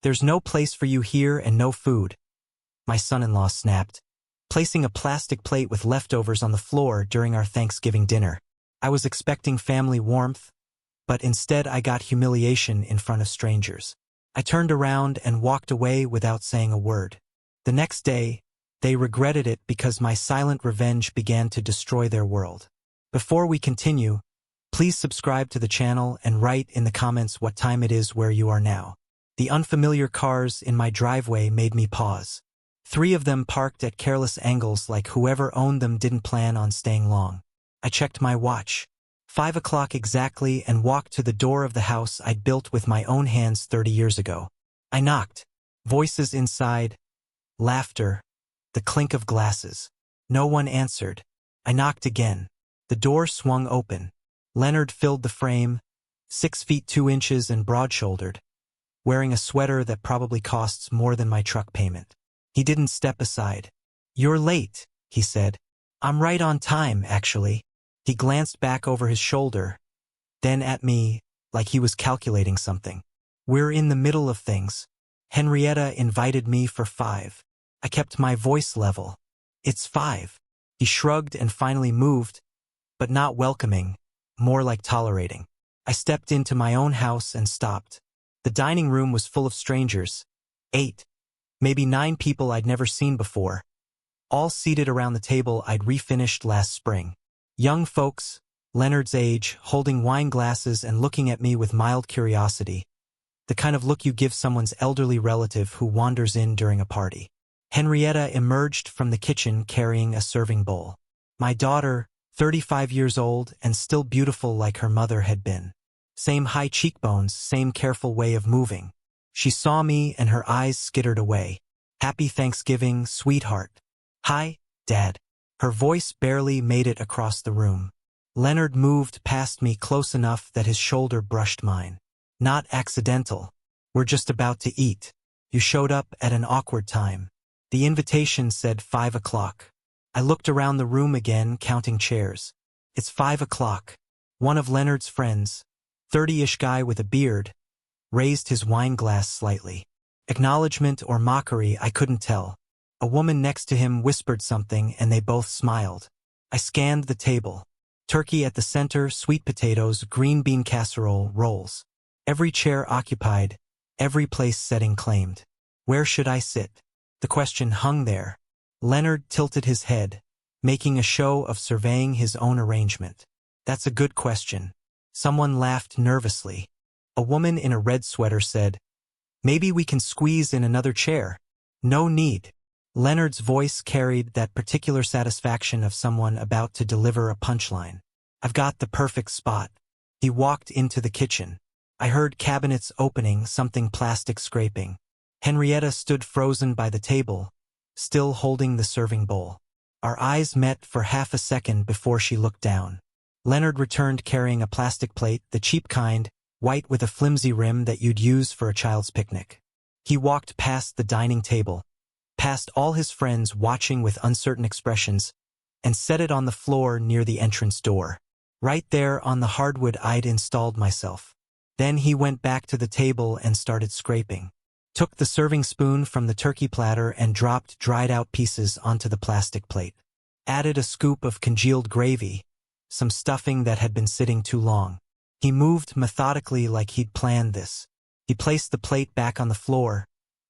There's no place for you here and no food, my son-in-law snapped, placing a plastic plate with leftovers on the floor during our Thanksgiving dinner. I was expecting family warmth, but instead I got humiliation in front of strangers. I turned around and walked away without saying a word. The next day, they regretted it because my silent revenge began to destroy their world. Before we continue, please subscribe to the channel and write in the comments what time it is where you are now. The unfamiliar cars in my driveway made me pause. 3 of them parked at careless angles like whoever owned them didn't plan on staying long. I checked my watch. 5 o'clock exactly and walked to the door of the house I'd built with my own hands 30 years ago. I knocked. Voices inside. Laughter. The clink of glasses. No one answered. I knocked again. The door swung open. Leonard filled the frame, 6 feet 2 inches and broad-shouldered, wearing a sweater that probably costs more than my truck payment. He didn't step aside. "You're late," he said. "I'm right on time, actually." He glanced back over his shoulder, then at me, like he was calculating something. "We're in the middle of things. Henrietta invited me for 5. I kept my voice level. "It's 5. He shrugged and finally moved, but not welcoming, more like tolerating. I stepped into my own house and stopped. The dining room was full of strangers. 8, maybe 9 people I'd never seen before, all seated around the table I'd refinished last spring. Young folks, Leonard's age, holding wine glasses and looking at me with mild curiosity, the kind of look you give someone's elderly relative who wanders in during a party. Henrietta emerged from the kitchen carrying a serving bowl. My daughter, 35 years old and still beautiful like her mother had been. Same high cheekbones, same careful way of moving. She saw me and her eyes skittered away. "Happy Thanksgiving, sweetheart." "Hi, Dad." Her voice barely made it across the room. Leonard moved past me close enough that his shoulder brushed mine. "Not accidental. We're just about to eat. You showed up at an awkward time." The invitation said 5 o'clock. I looked around the room again, counting chairs. "It's 5 o'clock. One of Leonard's friends, 30-ish guy with a beard, raised his wine glass slightly. Acknowledgement or mockery, I couldn't tell. A woman next to him whispered something and they both smiled. I scanned the table. Turkey at the center, sweet potatoes, green bean casserole, rolls. Every chair occupied, every place setting claimed. Where should I sit? The question hung there. Leonard tilted his head, making a show of surveying his own arrangement. "That's a good question." Someone laughed nervously. A woman in a red sweater said, "Maybe we can squeeze in another chair." "No need." Leonard's voice carried that particular satisfaction of someone about to deliver a punchline. "I've got the perfect spot." He walked into the kitchen. I heard cabinets opening, something plastic scraping. Henrietta stood frozen by the table, still holding the serving bowl. Our eyes met for half a second before she looked down. Leonard returned carrying a plastic plate, the cheap kind, white with a flimsy rim that you'd use for a child's picnic. He walked past the dining table, past all his friends watching with uncertain expressions, and set it on the floor near the entrance door. Right there on the hardwood I'd installed myself. Then he went back to the table and started scraping. Took the serving spoon from the turkey platter and dropped dried-out pieces onto the plastic plate. Added a scoop of congealed gravy, some stuffing that had been sitting too long. He moved methodically like he'd planned this. He placed the plate back on the floor,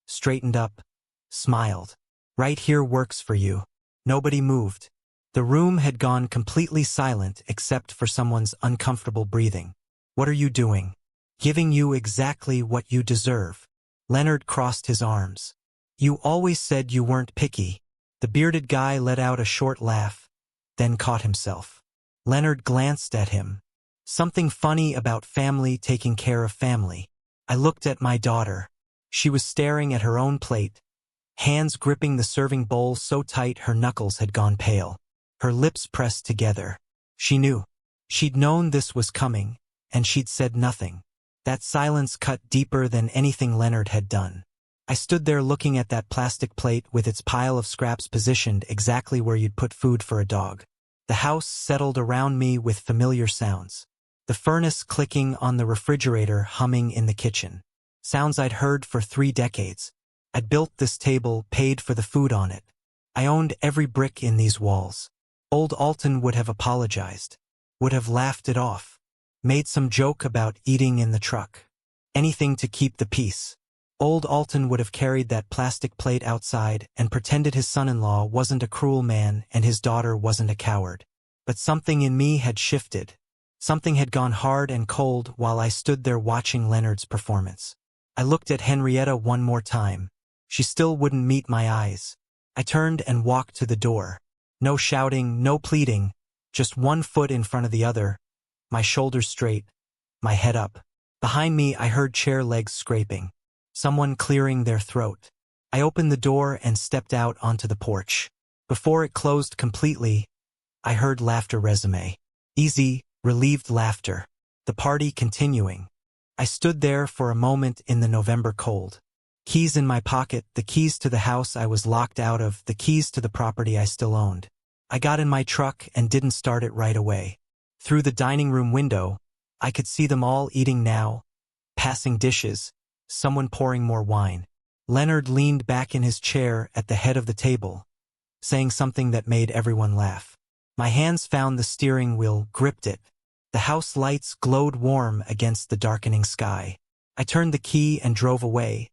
straightened up, smiled. "Right here works for you." Nobody moved. The room had gone completely silent except for someone's uncomfortable breathing. "What are you doing?" "Giving you exactly what you deserve." Leonard crossed his arms. "You always said you weren't picky." The bearded guy let out a short laugh, then caught himself. Leonard glanced at him. Something funny about family taking care of family. I looked at my daughter. She was staring at her own plate, hands gripping the serving bowl so tight her knuckles had gone pale. Her lips pressed together. She knew. She'd known this was coming, and she'd said nothing. That silence cut deeper than anything Leonard had done. I stood there looking at that plastic plate with its pile of scraps positioned exactly where you'd put food for a dog. The house settled around me with familiar sounds. The furnace clicking on the refrigerator humming in the kitchen. Sounds I'd heard for 3 decades. I'd built this table, paid for the food on it. I owned every brick in these walls. Old Alton would have apologized, would have laughed it off, made some joke about eating in the truck. Anything to keep the peace. Old Alton would have carried that plastic plate outside and pretended his son-in-law wasn't a cruel man and his daughter wasn't a coward. But something in me had shifted. Something had gone hard and cold while I stood there watching Leonard's performance. I looked at Henrietta one more time. She still wouldn't meet my eyes. I turned and walked to the door. No shouting, no pleading, just one foot in front of the other, my shoulders straight, my head up. Behind me I heard chair legs scraping. Someone clearing their throat. I opened the door and stepped out onto the porch. Before it closed completely, I heard laughter resume. Easy, relieved laughter. The party continuing. I stood there for a moment in the November cold. Keys in my pocket, the keys to the house I was locked out of, the keys to the property I still owned. I got in my truck and didn't start it right away. Through the dining room window, I could see them all eating now, passing dishes, someone pouring more wine. Leonard leaned back in his chair at the head of the table, saying something that made everyone laugh. My hands found the steering wheel, gripped it. The house lights glowed warm against the darkening sky. I turned the key and drove away,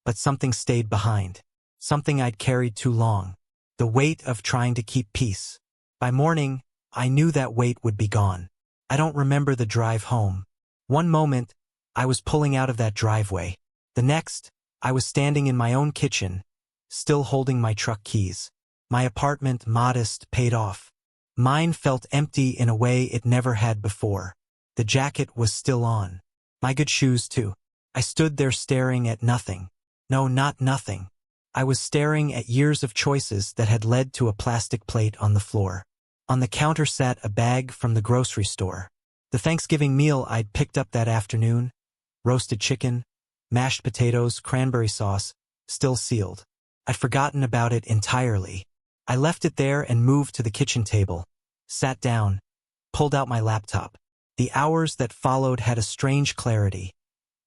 but something stayed behind. Something I'd carried too long. The weight of trying to keep peace. By morning, I knew that weight would be gone. I don't remember the drive home. One moment, I was pulling out of that driveway. The next, I was standing in my own kitchen, still holding my truck keys. My apartment, modest, paid off. Mine felt empty in a way it never had before. The jacket was still on. My good shoes, too. I stood there staring at nothing. No, not nothing. I was staring at years of choices that had led to a plastic plate on the floor. On the counter sat a bag from the grocery store. The Thanksgiving meal I'd picked up that afternoon, roasted chicken, mashed potatoes, cranberry sauce, still sealed. I'd forgotten about it entirely. I left it there and moved to the kitchen table, sat down, pulled out my laptop. The hours that followed had a strange clarity,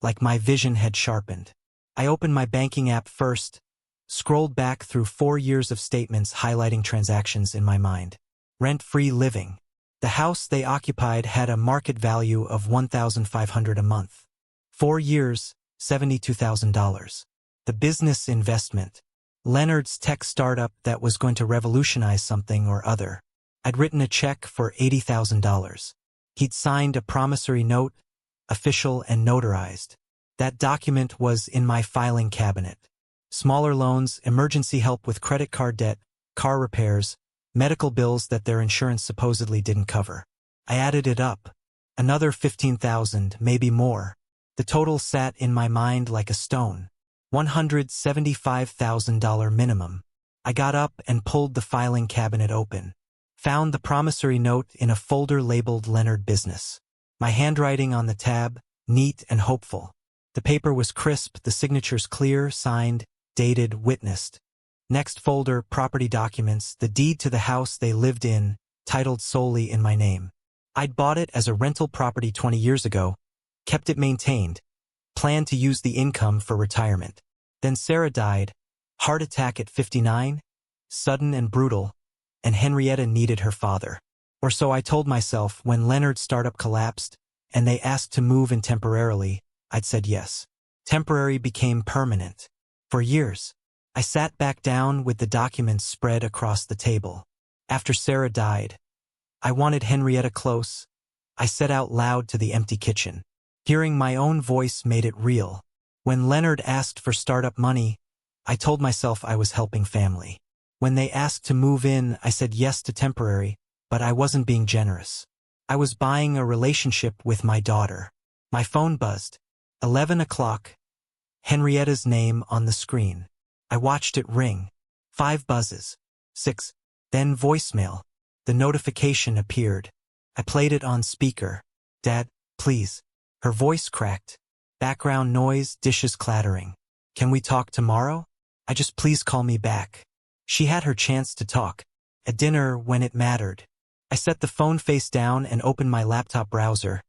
like my vision had sharpened. I opened my banking app first, scrolled back through 4 years of statements highlighting transactions in my mind. Rent-free living. The house they occupied had a market value of $1,500 a month. 4 years, $72,000. The business investment. Leonard's tech startup that was going to revolutionize something or other. I'd written a check for $80,000. He'd signed a promissory note, official and notarized. That document was in my filing cabinet. Smaller loans, emergency help with credit card debt, car repairs, medical bills that their insurance supposedly didn't cover. I added it up. Another $15,000, maybe more. The total sat in my mind like a stone. $175,000 minimum. I got up and pulled the filing cabinet open. Found the promissory note in a folder labeled Leonard Business. My handwriting on the tab, neat and hopeful. The paper was crisp, the signatures clear, signed, dated, witnessed. Next folder, property documents, the deed to the house they lived in, titled solely in my name. I'd bought it as a rental property 20 years ago, kept it maintained, planned to use the income for retirement. Then Sarah died, heart attack at 59, sudden and brutal, and Henrietta needed her father. Or so I told myself when Leonard's startup collapsed, and they asked to move in temporarily. I'd said yes. Temporary became permanent. For years, I sat back down with the documents spread across the table. After Sarah died, I wanted Henrietta close. I said out loud to the empty kitchen. Hearing my own voice made it real. When Leonard asked for startup money, I told myself I was helping family. When they asked to move in, I said yes to temporary, but I wasn't being generous. I was buying a relationship with my daughter. My phone buzzed. 11 o'clock. Henrietta's name on the screen. I watched it ring. 5 buzzes. 6. Then voicemail. The notification appeared. I played it on speaker. Dad, please. Her voice cracked. Background noise, dishes clattering. Can we talk tomorrow? I just please call me back. She had her chance to talk. At dinner when it mattered. I set the phone face down and opened my laptop browser.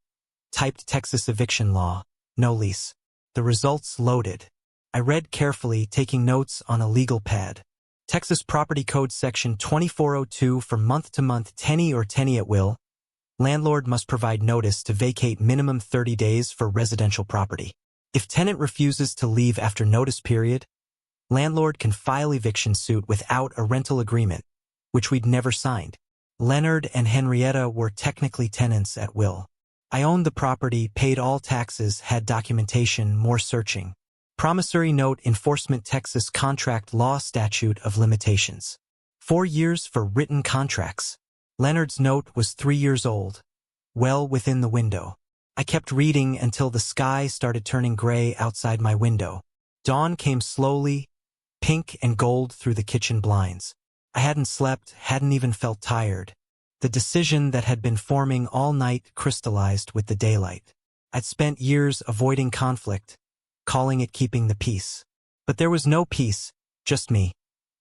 Typed Texas eviction law. No lease. The results loaded. I read carefully, taking notes on a legal pad. Texas Property Code Section 2402 for month-to-month tenant or tenant at will. Landlord must provide notice to vacate minimum 30 days for residential property. If tenant refuses to leave after notice period, landlord can file eviction suit without a rental agreement, which we'd never signed. Leonard and Henrietta were technically tenants at will. I owned the property, paid all taxes, had documentation, more searching. Promissory note enforcement, Texas contract law statute of limitations. 4 years for written contracts. Leonard's note was 3 years old, well within the window. I kept reading until the sky started turning gray outside my window. Dawn came slowly, pink and gold through the kitchen blinds. I hadn't slept, hadn't even felt tired. The decision that had been forming all night crystallized with the daylight. I'd spent years avoiding conflict, calling it keeping the peace. But there was no peace, just me,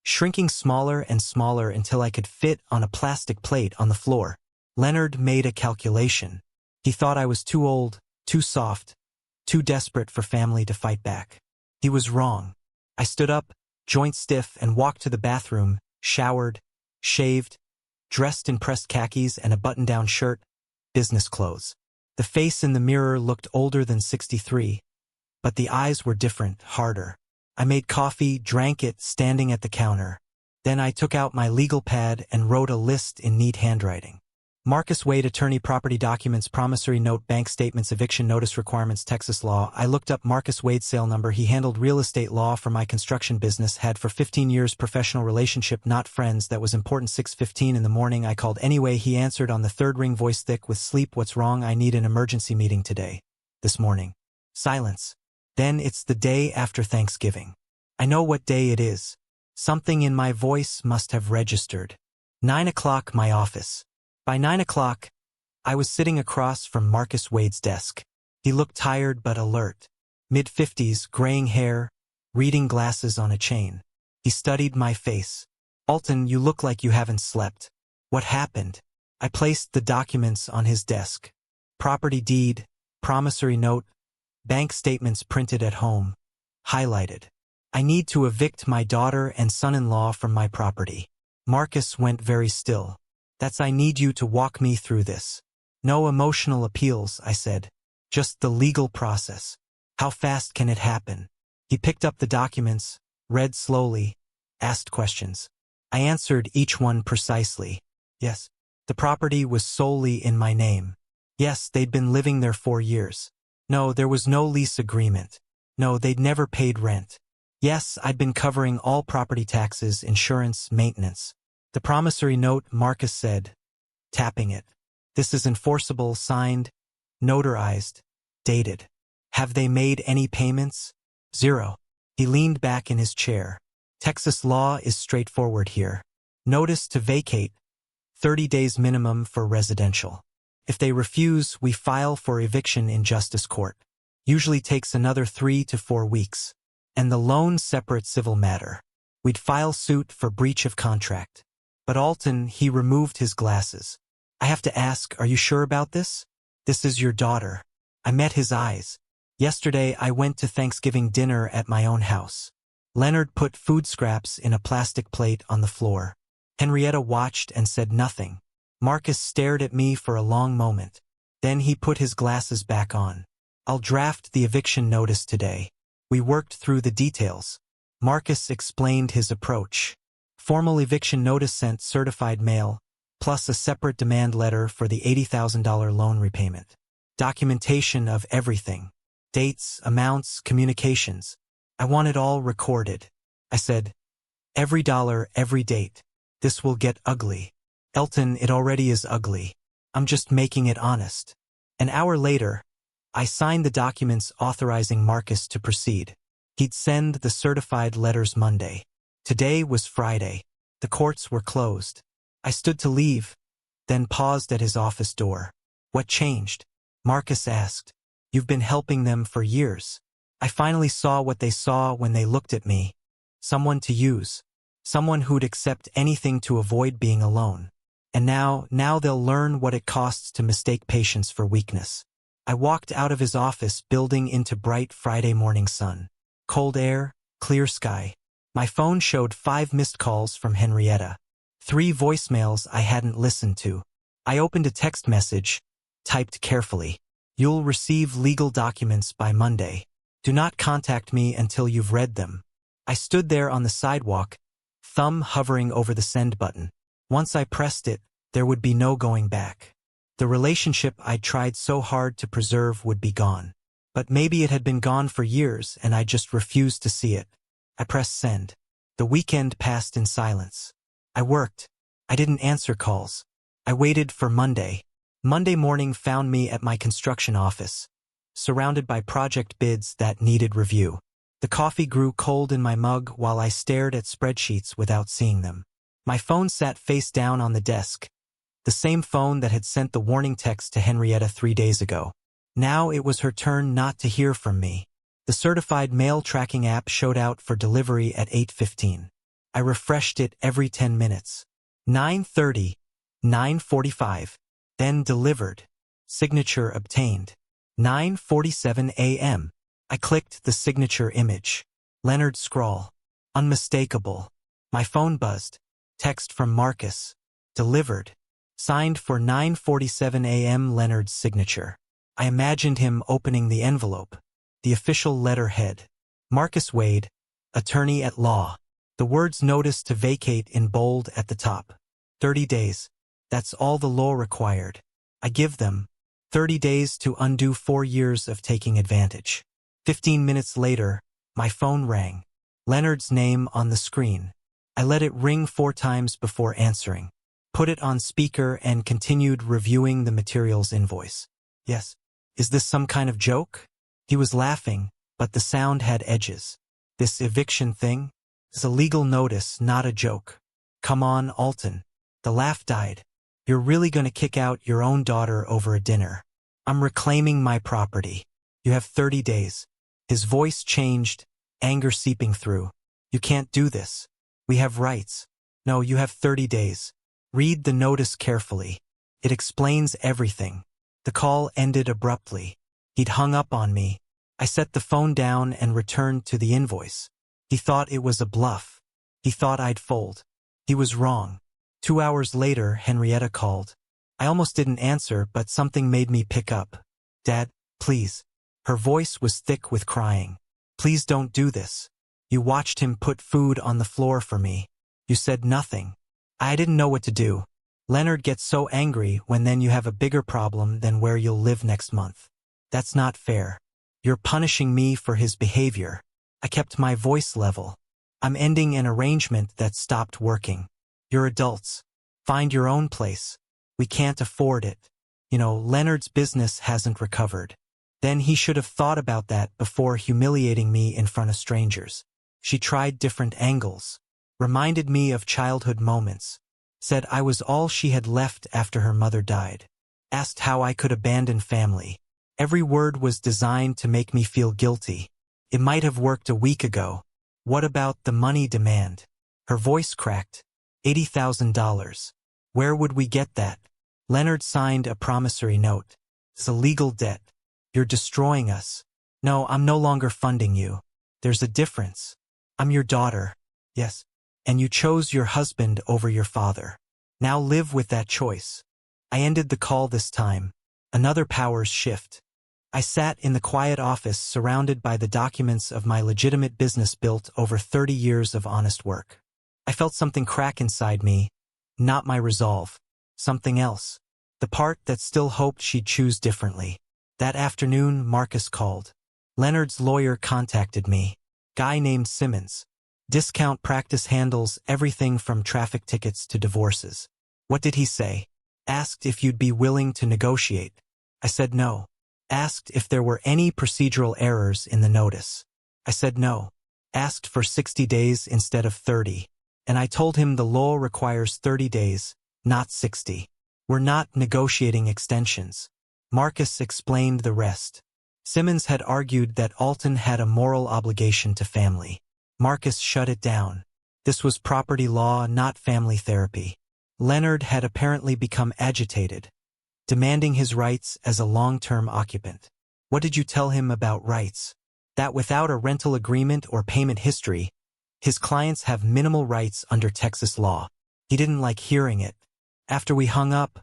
shrinking smaller and smaller until I could fit on a plastic plate on the floor. Leonard made a calculation. He thought I was too old, too soft, too desperate for family to fight back. He was wrong. I stood up, joint stiff, and walked to the bathroom, showered, shaved, dressed in pressed khakis and a button-down shirt, business clothes. The face in the mirror looked older than 63, but the eyes were different, harder. I made coffee, drank it, standing at the counter. Then I took out my legal pad and wrote a list in neat handwriting. Marcus Wade, attorney, property documents, promissory note, bank statements, eviction notice requirements, Texas law. I looked up Marcus Wade's sale number. He handled real estate law for my construction business, had for 15 years, professional relationship, not friends. That was important. 6:15 in the morning. I called anyway. He answered on the third ring, voice thick with sleep. What's wrong? I need an emergency meeting today. This morning. Silence. Then it's the day after Thanksgiving. I know what day it is. Something in my voice must have registered. 9 o'clock, my office. By 9 o'clock, I was sitting across from Marcus Wade's desk. He looked tired but alert. Mid-50s, graying hair, reading glasses on a chain. He studied my face. Alton, you look like you haven't slept. What happened? I placed the documents on his desk. Property deed, promissory note, bank statements printed at home, highlighted. I need to evict my daughter and son-in-law from my property. Marcus went very still. I need you to walk me through this. No emotional appeals, I said. Just the legal process. How fast can it happen? He picked up the documents, read slowly, asked questions. I answered each one precisely. Yes. The property was solely in my name. Yes, they'd been living there 4 years. No, there was no lease agreement. No, they'd never paid rent. Yes, I'd been covering all property taxes, insurance, maintenance. The promissory note, Marcus said, tapping it. This is enforceable, signed, notarized, dated. Have they made any payments? 0. He leaned back in his chair. Texas law is straightforward here. Notice to vacate, 30 days minimum for residential. If they refuse, we file for eviction in justice court. Usually takes another 3 to 4 weeks. And the loan separate civil matter. We'd file suit for breach of contract. But Alton, he removed his glasses. I have to ask, are you sure about this? This is your daughter. I met his eyes. Yesterday I went to Thanksgiving dinner at my own house. Leonard put food scraps in a plastic plate on the floor. Henrietta watched and said nothing. Marcus stared at me for a long moment. Then he put his glasses back on. I'll draft the eviction notice today. We worked through the details. Marcus explained his approach. Formal eviction notice sent certified mail, plus a separate demand letter for the $80,000 loan repayment. Documentation of everything. Dates, amounts, communications. I want it all recorded. I said, every dollar, every date. This will get ugly. Elton, it already is ugly. I'm just making it honest. An hour later, I signed the documents authorizing Marcus to proceed. He'd send the certified letters Monday. Today was Friday. The courts were closed. I stood to leave, then paused at his office door. What changed? Marcus asked. You've been helping them for years. I finally saw what they saw when they looked at me. Someone to use. Someone who'd accept anything to avoid being alone. And now they'll learn what it costs to mistake patience for weakness. I walked out of his office building into bright Friday morning sun. Cold air, clear sky. My phone showed 5 missed calls from Henrietta. 3 voicemails I hadn't listened to. I opened a text message, typed carefully. You'll receive legal documents by Monday. Do not contact me until you've read them. I stood there on the sidewalk, thumb hovering over the send button. Once I pressed it, there would be no going back. The relationship I'd tried so hard to preserve would be gone. But maybe it had been gone for years and I just refused to see it. I pressed send. The weekend passed in silence. I worked. I didn't answer calls. I waited for Monday. Monday morning found me at my construction office, surrounded by project bids that needed review. The coffee grew cold in my mug while I stared at spreadsheets without seeing them. My phone sat face down on the desk, the same phone that had sent the warning text to Henrietta 3 days ago. Now it was her turn not to hear from me. The certified mail tracking app showed out for delivery at 8:15. I refreshed it every 10 minutes. 9:30, 9:45. Then delivered. Signature obtained. 9:47 a.m. I clicked the signature image. Leonard scrawl. Unmistakable. My phone buzzed. Text from Marcus. Delivered. Signed for 9:47 a.m. Leonard's signature. I imagined him opening the envelope. The official letterhead. Marcus Wade, attorney at law. The words notice to vacate in bold at the top. 30 days. That's all the law required. I give them 30 days to undo 4 years of taking advantage. 15 minutes later, my phone rang. Leonard's name on the screen. I let it ring 4 times before answering. Put it on speaker and continued reviewing the materials invoice. Yes. Is this some kind of joke? He was laughing, but the sound had edges. This eviction thing is a legal notice, not a joke. Come on, Alton. The laugh died. You're really gonna kick out your own daughter over a dinner. I'm reclaiming my property. You have 30 days. His voice changed, anger seeping through. You can't do this. We have rights. No, you have 30 days. Read the notice carefully. It explains everything. The call ended abruptly. He'd hung up on me. I set the phone down and returned to the invoice. He thought it was a bluff. He thought I'd fold. He was wrong. 2 hours later, Henrietta called. I almost didn't answer, but something made me pick up. Dad, please. Her voice was thick with crying. Please don't do this. You watched him put food on the floor for me. You said nothing. I didn't know what to do. Leonard gets so angry when then you have a bigger problem than where you'll live next month. That's not fair. You're punishing me for his behavior. I kept my voice level. I'm ending an arrangement that stopped working. You're adults. Find your own place. We can't afford it. Leonard's business hasn't recovered. Then he should have thought about that before humiliating me in front of strangers. She tried different angles. Reminded me of childhood moments. Said I was all she had left after her mother died. Asked how I could abandon family. Every word was designed to make me feel guilty. It might have worked a week ago. What about the money demand? Her voice cracked. $80,000. Where would we get that? Leonard signed a promissory note. It's a legal debt. You're destroying us. No, I'm no longer funding you. There's a difference. I'm your daughter. Yes. And you chose your husband over your father. Now live with that choice. I ended the call this time. Another powers shift. I sat in the quiet office surrounded by the documents of my legitimate business built over 30 years of honest work. I felt something crack inside me, not my resolve, something else. The part that still hoped she'd choose differently. That afternoon, Marcus called. Leonard's lawyer contacted me. Guy named Simmons. Discount practice handles everything from traffic tickets to divorces. What did he say? Asked if you'd be willing to negotiate. I said no. Asked if there were any procedural errors in the notice. I said no. Asked for 60 days instead of 30. And I told him the law requires 30 days, not 60. We're not negotiating extensions. Marcus explained the rest. Simmons had argued that Alton had a moral obligation to family. Marcus shut it down. This was property law, not family therapy. Leonard had apparently become agitated. demanding his rights as a long-term occupant. What did you tell him about rights? That without a rental agreement or payment history, his clients have minimal rights under Texas law. He didn't like hearing it. After we hung up,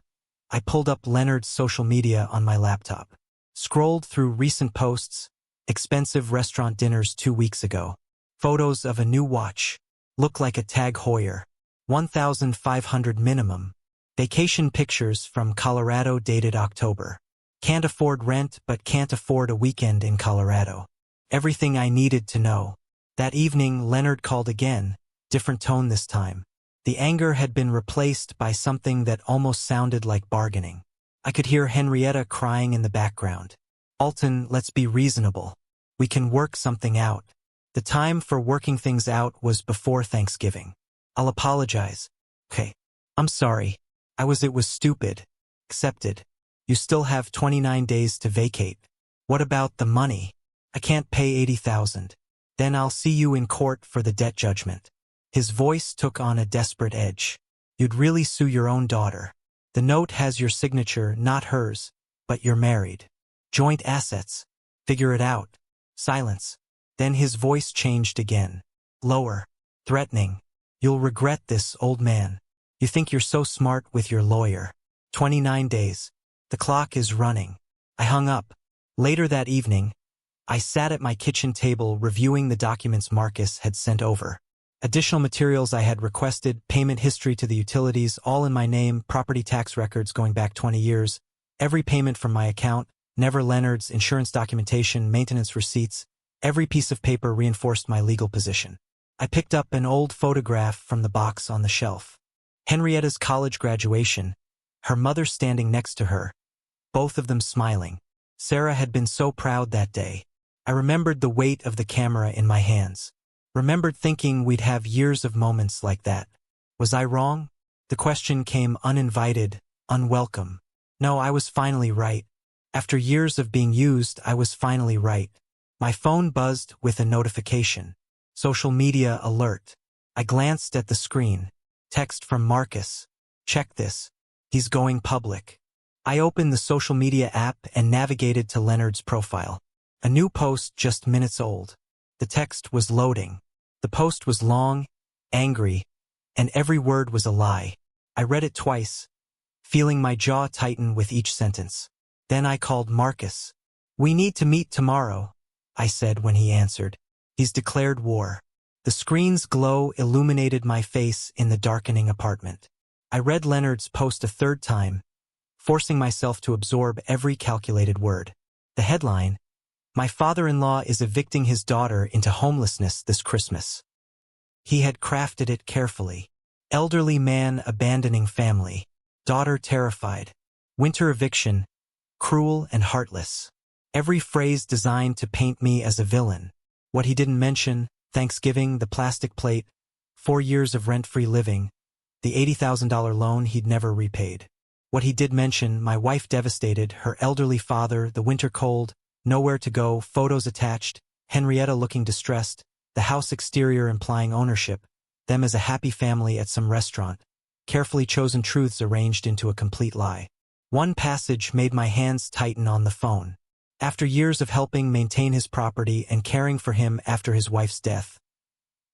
I pulled up Leonard's social media on my laptop. Scrolled through recent posts, expensive restaurant dinners 2 weeks ago. Photos of a new watch. Look like a Tag Heuer. 1,500 minimum. Vacation pictures from Colorado dated October. Can't afford rent but can't afford a weekend in Colorado. Everything I needed to know. That evening Leonard called again, different tone this time. The anger had been replaced by something that almost sounded like bargaining. I could hear Henrietta crying in the background. Alton, let's be reasonable. We can work something out. The time for working things out was before Thanksgiving. I'll apologize. Okay. I'm sorry. It was stupid. Accepted. You still have 29 days to vacate. What about the money? I can't pay $80,000. Then I'll see you in court for the debt judgment. His voice took on a desperate edge. You'd really sue your own daughter. The note has your signature, not hers, but you're married. Joint assets. Figure it out. Silence. Then his voice changed again. Lower. Threatening. You'll regret this, old man. You think you're so smart with your lawyer. 29 days. The clock is running. I hung up. Later that evening, I sat at my kitchen table reviewing the documents Marcus had sent over. Additional materials I had requested, payment history to the utilities, all in my name, property tax records going back 20 years, every payment from my account, never Leonard's, insurance documentation, maintenance receipts, every piece of paper reinforced my legal position. I picked up an old photograph from the box on the shelf. Henrietta's college graduation, her mother standing next to her, both of them smiling. Sarah had been so proud that day. I remembered the weight of the camera in my hands. Remembered thinking we'd have years of moments like that. Was I wrong? The question came uninvited, unwelcome. No, I was finally right. After years of being used, I was finally right. My phone buzzed with a notification. Social media alert. I glanced at the screen. Text from Marcus. Check this. He's going public. I opened the social media app and navigated to Leonard's profile. A new post just minutes old. The text was loading. The post was long, angry, and every word was a lie. I read it twice, feeling my jaw tighten with each sentence. Then I called Marcus. We need to meet tomorrow, I said when he answered. He's declared war. The screen's glow illuminated my face in the darkening apartment. I read Leonard's post a third time, forcing myself to absorb every calculated word. The headline, My father-in-law is evicting his daughter into homelessness this Christmas. He had crafted it carefully. Elderly man abandoning family. Daughter terrified. Winter eviction. Cruel and heartless. Every phrase designed to paint me as a villain. What he didn't mention, Thanksgiving, the plastic plate, 4 years of rent-free living, the $80,000 loan he'd never repaid. What he did mention, my wife devastated, her elderly father, the winter cold, nowhere to go, photos attached, Henrietta looking distressed, the house exterior implying ownership, them as a happy family at some restaurant, carefully chosen truths arranged into a complete lie. One passage made my hands tighten on the phone. After years of helping maintain his property and caring for him after his wife's death,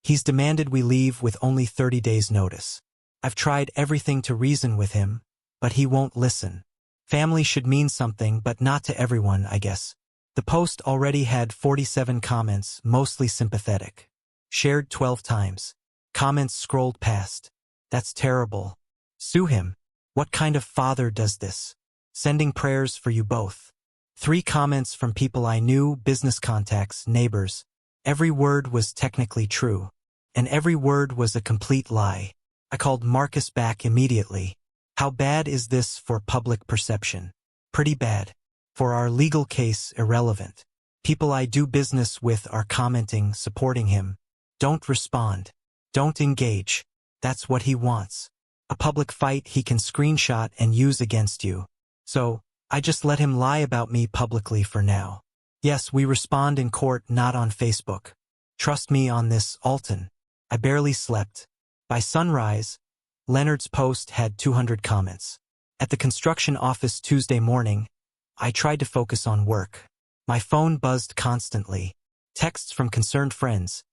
he's demanded we leave with only 30 days' notice. I've tried everything to reason with him, but he won't listen. Family should mean something, but not to everyone, I guess. The post already had 47 comments, mostly sympathetic. Shared 12 times. Comments scrolled past. That's terrible. Sue him. What kind of father does this? Sending prayers for you both. 3 comments from people I knew, business contacts, neighbors. Every word was technically true. And every word was a complete lie. I called Marcus back immediately. How bad is this for public perception? Pretty bad. For our legal case, irrelevant. People I do business with are commenting, supporting him. Don't respond. Don't engage. That's what he wants. A public fight he can screenshot and use against you. So, I just let him lie about me publicly for now. Yes, we respond in court, not on Facebook. Trust me on this, Alton. I barely slept. By sunrise, Leonard's post had 200 comments. At the construction office Tuesday morning, I tried to focus on work. My phone buzzed constantly. Texts from concerned friends,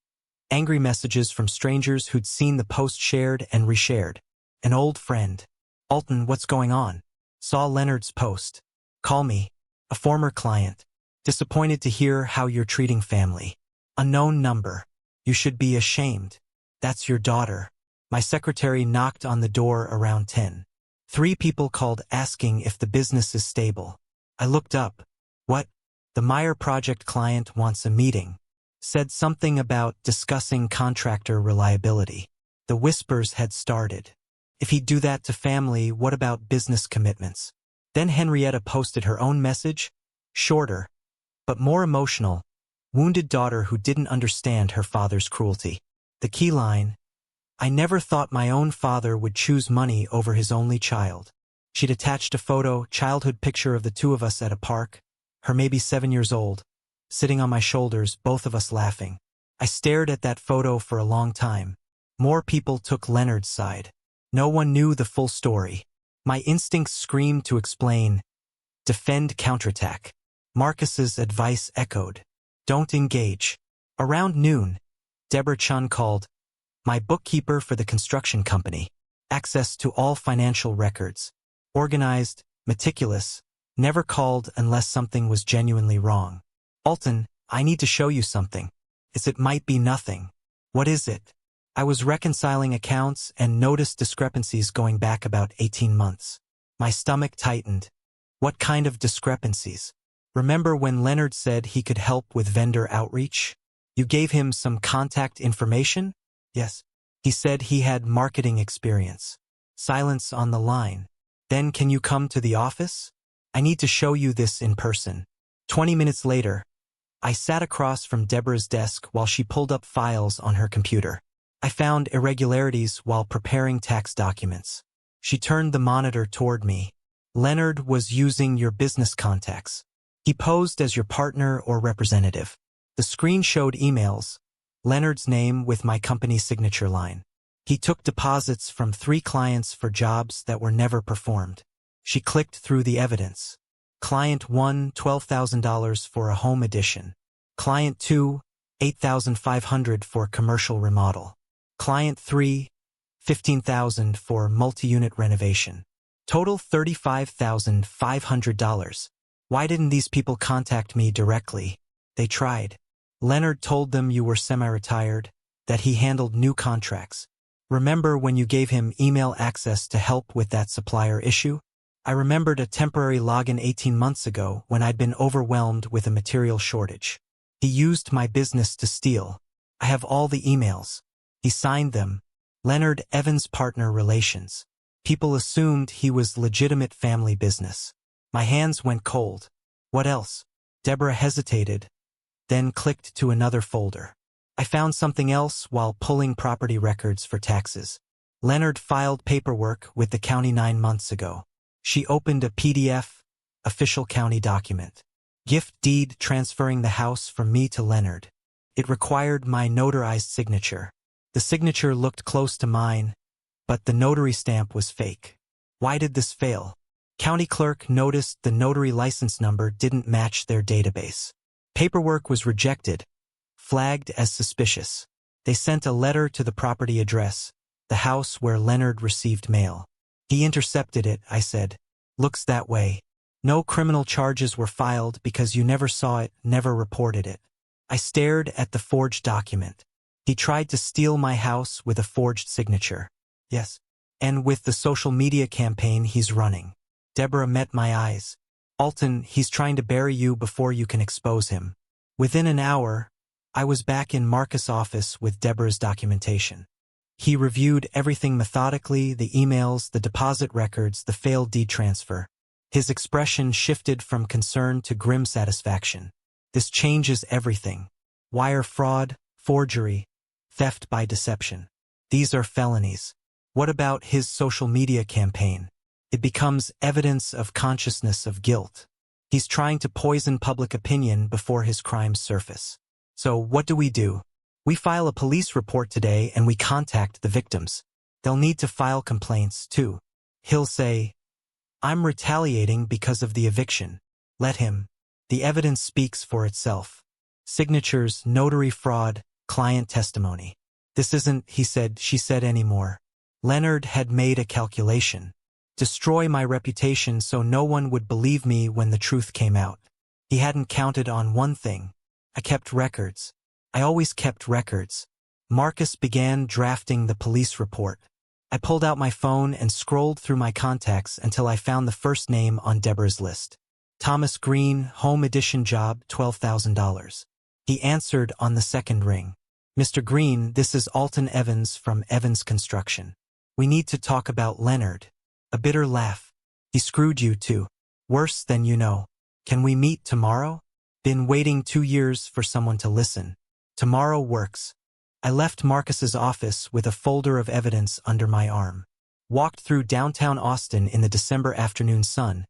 angry messages from strangers who'd seen the post shared and reshared. An old friend. Alton, what's going on? Saw Leonard's post. Call me. A former client. Disappointed to hear how you're treating family. Unknown number. You should be ashamed. That's your daughter. My secretary knocked on the door around 10. 3 people called asking if the business is stable. I looked up. What? The Meyer project client wants a meeting. Said something about discussing contractor reliability. The whispers had started. If he'd do that to family, what about business commitments? Then Henrietta posted her own message, shorter, but more emotional. Wounded daughter who didn't understand her father's cruelty. The key line, I never thought my own father would choose money over his only child. She'd attached a childhood picture of the 2 of us at a park, her maybe 7 years old, sitting on my shoulders, both of us laughing. I stared at that photo for a long time. More people took Leonard's side. No one knew the full story. My instincts screamed to explain, defend, counterattack. Marcus's advice echoed. Don't engage. Around noon, Deborah Chun called, my bookkeeper for the construction company. Access to all financial records. Organized, meticulous, never called unless something was genuinely wrong. Alton, I need to show you something. It might be nothing. What is it? I was reconciling accounts and noticed discrepancies going back about 18 months. My stomach tightened. What kind of discrepancies? Remember when Leonard said he could help with vendor outreach? You gave him some contact information? Yes. He said he had marketing experience. Silence on the line. Then can you come to the office? I need to show you this in person. 20 minutes later, I sat across from Deborah's desk while she pulled up files on her computer. I found irregularities while preparing tax documents. She turned the monitor toward me. Leonard was using your business contacts. He posed as your partner or representative. The screen showed emails, Leonard's name with my company's signature line. He took deposits from 3 clients for jobs that were never performed. She clicked through the evidence. Client 1, $12,000 for a home addition. Client 2, $8,500 for commercial remodel. Client 3, $15,000 for multi-unit renovation. Total $35,500. Why didn't these people contact me directly? They tried. Leonard told them you were semi-retired, that he handled new contracts. Remember when you gave him email access to help with that supplier issue? I remembered a temporary login 18 months ago when I'd been overwhelmed with a material shortage. He used my business to steal. I have all the emails. He signed them. Leonard Evans Partner Relations. People assumed he was legitimate family business. My hands went cold. What else? Deborah hesitated, then clicked to another folder. I found something else while pulling property records for taxes. Leonard filed paperwork with the county 9 months ago. She opened a PDF, official county document. Gift deed transferring the house from me to Leonard. It required my notarized signature. The signature looked close to mine, but the notary stamp was fake. Why did this fail? County clerk noticed the notary license number didn't match their database. Paperwork was rejected, flagged as suspicious. They sent a letter to the property address, the house where Leonard received mail. He intercepted it, I said. Looks that way. No criminal charges were filed because you never saw it, never reported it. I stared at the forged document. He tried to steal my house with a forged signature. Yes. And with the social media campaign he's running. Deborah met my eyes. Alton, he's trying to bury you before you can expose him. Within an hour, I was back in Marcus' office with Deborah's documentation. He reviewed everything methodically, the emails, the deposit records, the failed deed transfer. His expression shifted from concern to grim satisfaction. This changes everything. Wire fraud, forgery, theft by deception. These are felonies. What about his social media campaign? It becomes evidence of consciousness of guilt. He's trying to poison public opinion before his crimes surface. So what do? We file a police report today and we contact the victims. They'll need to file complaints too. He'll say, I'm retaliating because of the eviction. Let him. The evidence speaks for itself. Signatures, notary fraud, client testimony. This isn't, he said, she said anymore. Leonard had made a calculation. Destroy my reputation so no one would believe me when the truth came out. He hadn't counted on one thing. I kept records. I always kept records. Marcus began drafting the police report. I pulled out my phone and scrolled through my contacts until I found the first name on Deborah's list. Thomas Green, home edition job, $12,000. He answered on the second ring. Mr. Green, this is Alton Evans from Evans Construction. We need to talk about Leonard. A bitter laugh. He screwed you too. Worse than you know. Can we meet tomorrow? Been waiting 2 years for someone to listen. Tomorrow works. I left Marcus's office with a folder of evidence under my arm. Walked through downtown Austin in the December afternoon sun.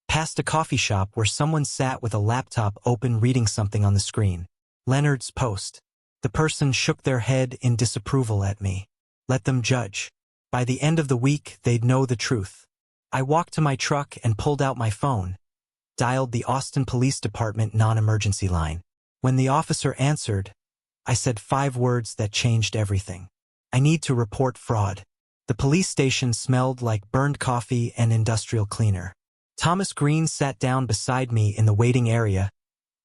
Past a coffee shop where someone sat with a laptop open reading something on the screen. Leonard's post. The person shook their head in disapproval at me. Let them judge. By the end of the week, they'd know the truth. I walked to my truck and pulled out my phone. Dialed the Austin Police Department non-emergency line. When the officer answered, I said 5 words that changed everything. I need to report fraud. The police station smelled like burned coffee and industrial cleaner. Thomas Green sat down beside me in the waiting area,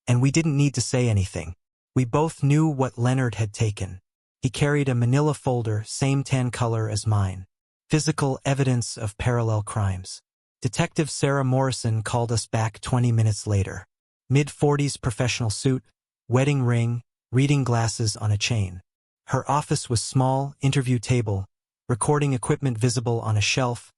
and we didn't need to say anything. We both knew what Leonard had taken. He carried a manila folder, same tan color as mine. Physical evidence of parallel crimes. Detective Sarah Morrison called us back 20 minutes later. Mid-40s professional suit, wedding ring, reading glasses on a chain. Her office was small, interview table, recording equipment visible on a shelf,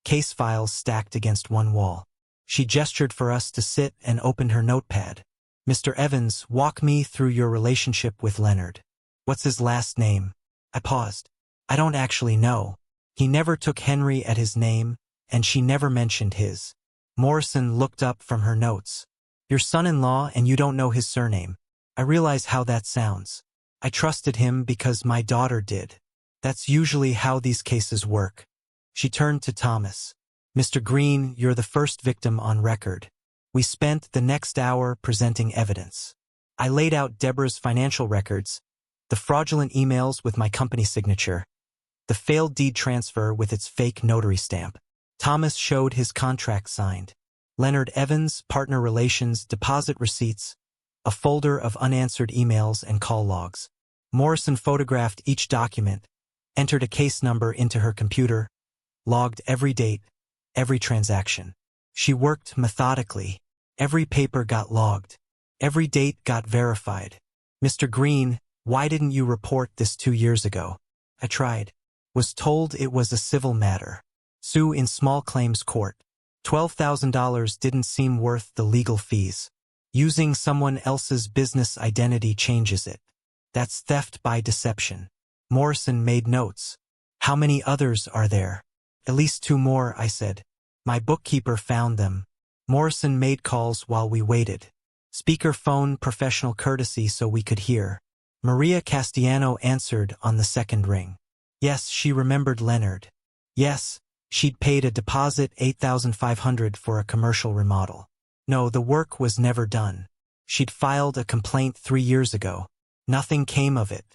case files stacked against one wall. She gestured for us to sit and opened her notepad. Mr. Evans, walk me through your relationship with Leonard. What's his last name? I paused. I don't actually know. He never took Henry at his name, and she never mentioned his. Morrison looked up from her notes. Your son-in-law and you don't know his surname. I realize how that sounds. I trusted him because my daughter did. That's usually how these cases work. She turned to Thomas. Mr. Green, you're the first victim on record. We spent the next hour presenting evidence. I laid out Deborah's financial records, the fraudulent emails with my company signature, the failed deed transfer with its fake notary stamp. Thomas showed his contract signed. Leonard Evans, partner relations, deposit receipts, a folder of unanswered emails and call logs. Morrison photographed each document, entered a case number into her computer, logged every date, every transaction. She worked methodically. Every paper got logged. Every date got verified. Mr. Green, why didn't you report this 2 years ago? I tried. Was told it was a civil matter. Sue in small claims court. $12,000 didn't seem worth the legal fees. Using someone else's business identity changes it. That's theft by deception. Morrison made notes. How many others are there? At least 2 more, I said. My bookkeeper found them. Morrison made calls while we waited. Speakerphone professional courtesy so we could hear. Maria Castellano answered on the second ring. Yes, she remembered Leonard. Yes, she'd paid a deposit $8,500 for a commercial remodel. No, the work was never done. She'd filed a complaint 3 years ago. Nothing came of it.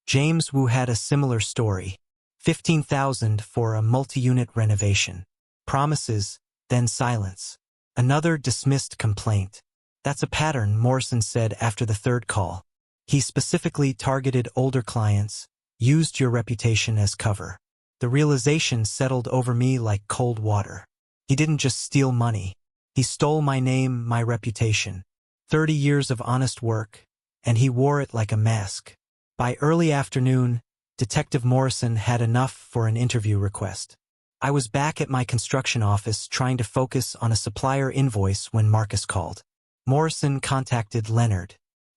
James Wu had a similar story. $15,000 for a multi-unit renovation. Promises, then silence. Another dismissed complaint. That's a pattern, Morrison said after the third call. He specifically targeted older clients, used your reputation as cover. The realization settled over me like cold water. He didn't just steal money. He stole my name, my reputation. 30 years of honest work, and he wore it like a mask. By early afternoon, Detective Morrison had enough for an interview request. I was back at my construction office trying to focus on a supplier invoice when Marcus called. Morrison contacted Leonard.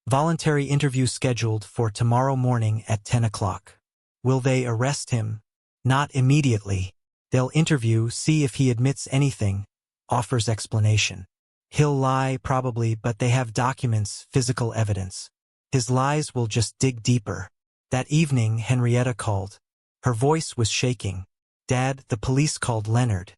Voluntary interview scheduled for tomorrow morning at 10 o'clock. Will they arrest him? Not immediately. They'll interview, see if he admits anything, offers explanation. He'll lie, probably, but they have documents, physical evidence. His lies will just dig deeper. That evening, Henrietta called. Her voice was shaking. Dad, the police called Leonard.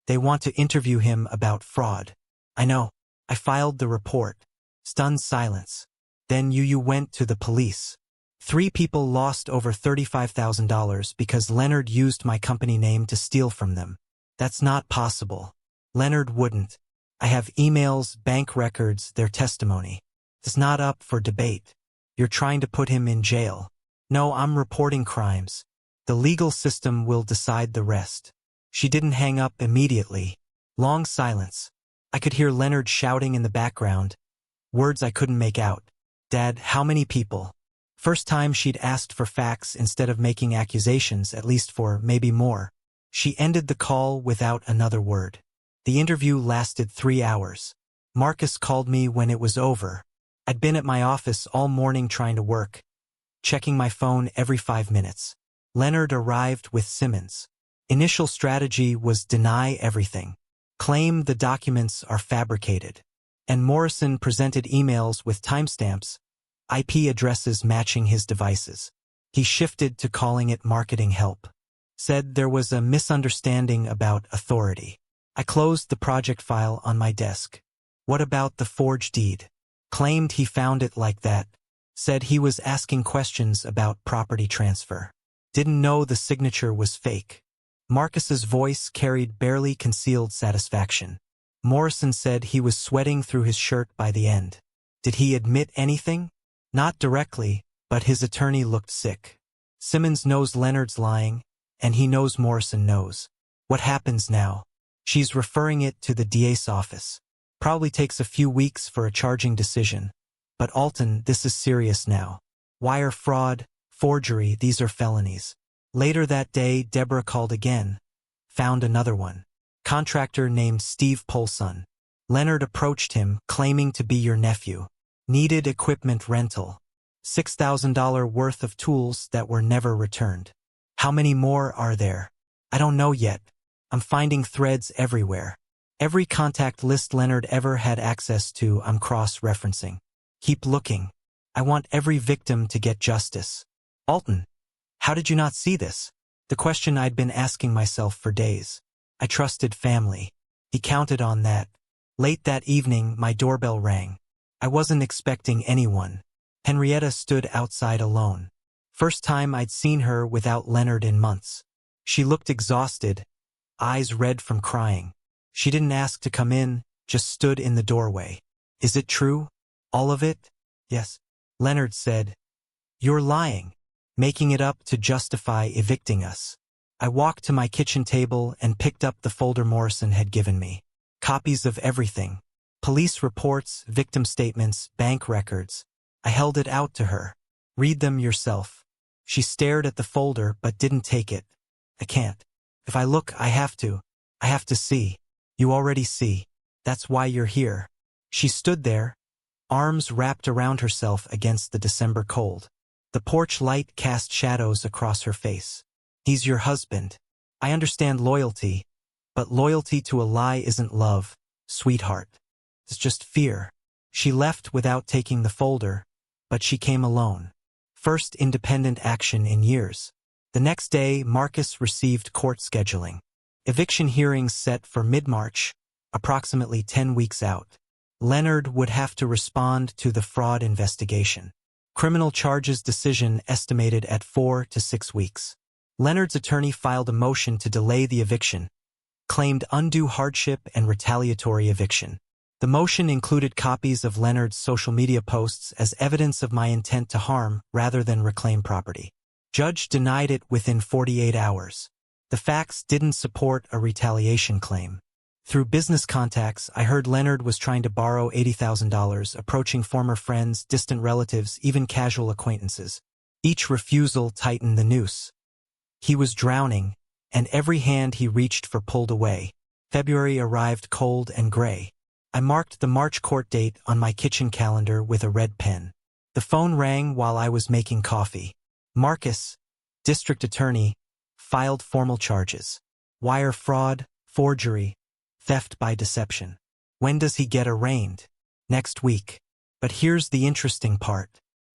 They want to interview him about fraud. I know. I filed the report. Stunned silence. Then you went to the police. 3 people lost over $35,000 because Leonard used my company name to steal from them. That's not possible. Leonard wouldn't. I have emails, bank records, their testimony. It's not up for debate. You're trying to put him in jail. No, I'm reporting crimes. The legal system will decide the rest. She didn't hang up immediately. Long silence. I could hear Leonard shouting in the background. Words I couldn't make out. Dad, how many people? First time she'd asked for facts instead of making accusations, at least for maybe more. She ended the call without another word. The interview lasted 3 hours. Marcus called me when it was over. I'd been at my office all morning trying to work, checking my phone every 5 minutes. Leonard arrived with Simmons. Initial strategy was deny everything. Claim the documents are fabricated. And Morrison presented emails with timestamps, IP addresses matching his devices. He shifted to calling it marketing help. Said there was a misunderstanding about authority. I closed the project file on my desk. What about the forged deed? Claimed he found it like that. Said he was asking questions about property transfer. Didn't know the signature was fake. Marcus's voice carried barely concealed satisfaction. Morrison said he was sweating through his shirt by the end. Did he admit anything? Not directly, but his attorney looked sick. Simmons knows Leonard's lying, and he knows Morrison knows. What happens now? She's referring it to the DA's office. Probably takes a few weeks for a charging decision. But Alton, this is serious now. Wire fraud, forgery, these are felonies. Later that day, Deborah called again. Found another one. Contractor named Steve Polson. Leonard approached him, claiming to be your nephew. Needed equipment rental. $6,000 worth of tools that were never returned. How many more are there? I don't know yet. I'm finding threads everywhere. Every contact list Leonard ever had access to, I'm cross-referencing. Keep looking. I want every victim to get justice. Alton, how did you not see this? The question I'd been asking myself for days. I trusted family. He counted on that. Late that evening, my doorbell rang. I wasn't expecting anyone. Henrietta stood outside alone. First time I'd seen her without Leonard in months. She looked exhausted, eyes red from crying. She didn't ask to come in, just stood in the doorway. Is it true? All of it? Yes. Leonard said. You're lying. Making it up to justify evicting us. I walked to my kitchen table and picked up the folder Morrison had given me. Copies of everything. Police reports, victim statements, bank records. I held it out to her. Read them yourself. She stared at the folder but didn't take it. I can't. If I look, I have to. I have to see. You already see. That's why you're here. She stood there, arms wrapped around herself against the December cold. The porch light cast shadows across her face. He's your husband. I understand loyalty, but loyalty to a lie isn't love, sweetheart. It's just fear. She left without taking the folder, but she came alone. First independent action in years. The next day, Marcus received court scheduling. Eviction hearings set for mid-March, approximately 10 weeks out. Leonard would have to respond to the fraud investigation. Criminal charges decision estimated at 4 to 6 weeks. Leonard's attorney filed a motion to delay the eviction, claimed undue hardship and retaliatory eviction. The motion included copies of Leonard's social media posts as evidence of my intent to harm rather than reclaim property. Judge denied it within 48 hours. The facts didn't support a retaliation claim. Through business contacts, I heard Leonard was trying to borrow $80,000, approaching former friends, distant relatives, even casual acquaintances. Each refusal tightened the noose. He was drowning, and every hand he reached for pulled away. February arrived cold and gray. I marked the March court date on my kitchen calendar with a red pen. The phone rang while I was making coffee. Marcus, district attorney, filed formal charges. Wire fraud, forgery, theft by deception. When does he get arraigned? Next week. But here's the interesting part.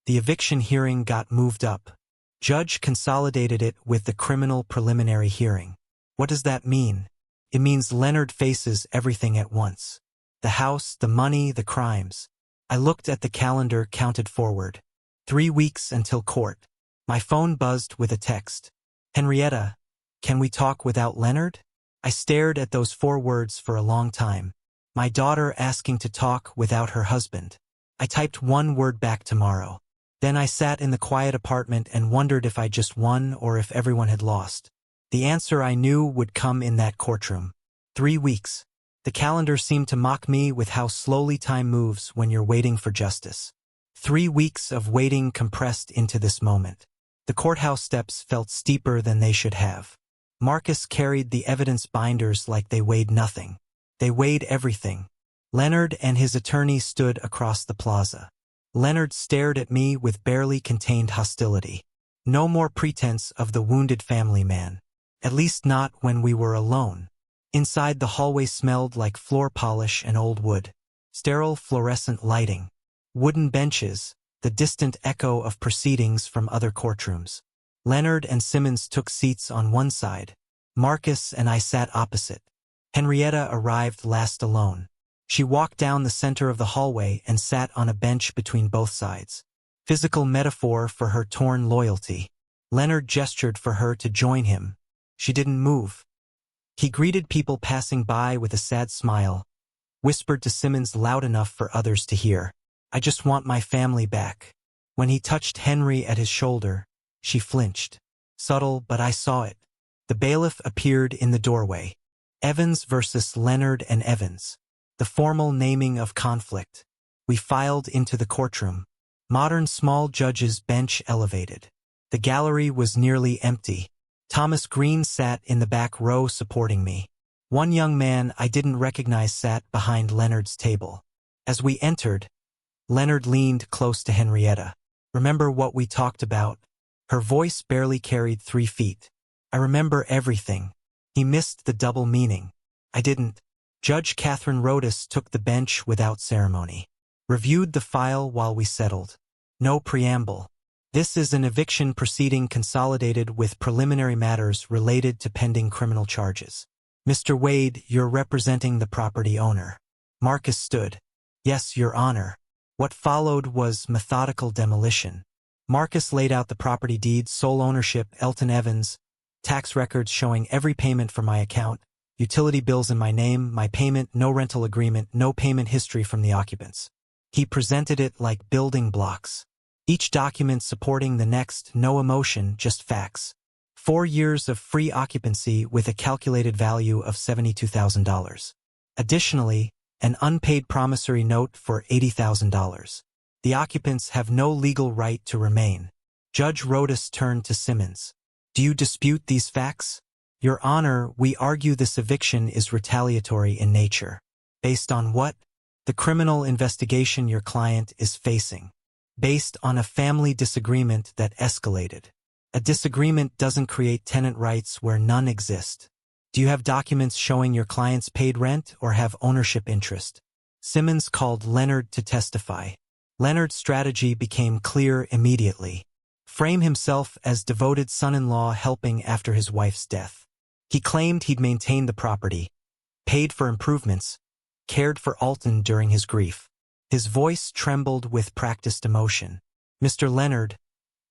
The eviction hearing got moved up. Judge consolidated it with the criminal preliminary hearing. What does that mean? It means Leonard faces everything at once. The house, the money, the crimes. I looked at the calendar, counted forward. 3 weeks until court. My phone buzzed with a text. Henrietta, can we talk without Leonard? I stared at those 4 words for a long time. My daughter asking to talk without her husband. I typed 1 word back: tomorrow. Then I sat in the quiet apartment and wondered if I just won or if everyone had lost. The answer I knew would come in that courtroom. 3 weeks. The calendar seemed to mock me with how slowly time moves when you're waiting for justice. 3 weeks of waiting compressed into this moment. The courthouse steps felt steeper than they should have. Marcus carried the evidence binders like they weighed nothing. They weighed everything. Leonard and his attorney stood across the plaza. Leonard stared at me with barely contained hostility. No more pretense of the wounded family man. At least not when we were alone. Inside, the hallway smelled like floor polish and old wood. Sterile fluorescent lighting. Wooden benches, the distant echo of proceedings from other courtrooms. Leonard and Simmons took seats on one side. Marcus and I sat opposite. Henrietta arrived last alone. She walked down the center of the hallway and sat on a bench between both sides. Physical metaphor for her torn loyalty. Leonard gestured for her to join him. She didn't move. He greeted people passing by with a sad smile, whispered to Simmons loud enough for others to hear, "I just want my family back." When he touched Henry at his shoulder, she flinched. Subtle, but I saw it. The bailiff appeared in the doorway. Evans versus Leonard and Evans. The formal naming of conflict. We filed into the courtroom. Modern small judge's bench elevated. The gallery was nearly empty. Thomas Green sat in the back row supporting me. One young man I didn't recognize sat behind Leonard's table. As we entered, Leonard leaned close to Henrietta. "Remember what we talked about?" Her voice barely carried 3 feet. "I remember everything." He missed the double meaning. I didn't. Judge Catherine Rodas took the bench without ceremony. Reviewed the file while we settled. No preamble. "This is an eviction proceeding consolidated with preliminary matters related to pending criminal charges. Mr. Wade, you're representing the property owner." Marcus stood. "Yes, Your Honor." What followed was methodical demolition. Marcus laid out the property deed, sole ownership, Elton Evans, tax records showing every payment from my account, utility bills in my name, my payment, no rental agreement, no payment history from the occupants. He presented it like building blocks. Each document supporting the next, no emotion, just facts. 4 years of free occupancy with a calculated value of $72,000. Additionally, an unpaid promissory note for $80,000. The occupants have no legal right to remain. Judge Rodas turned to Simmons. "Do you dispute these facts?" "Your Honor, we argue this eviction is retaliatory in nature." "Based on what?" "The criminal investigation your client is facing. Based on a family disagreement that escalated. A disagreement doesn't create tenant rights where none exist." "Do you have documents showing your clients paid rent or have ownership interest?" Simmons called Leonard to testify. Leonard's strategy became clear immediately. Frame himself as devoted son-in-law helping after his wife's death. He claimed he'd maintained the property, paid for improvements, cared for Alton during his grief. His voice trembled with practiced emotion. "Mr. Leonard,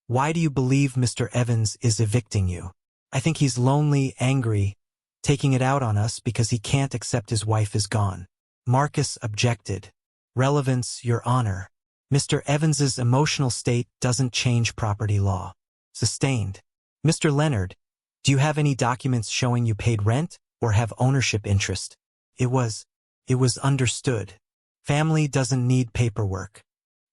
why do you believe Mr. Evans is evicting you?" "I think he's lonely, angry, taking it out on us because he can't accept his wife is gone." Marcus objected. "Relevance, Your Honor. Mr. Evans's emotional state doesn't change property law." Sustained. "Mr. Leonard, do you have any documents showing you paid rent or have ownership interest?" It was understood. Family doesn't need paperwork.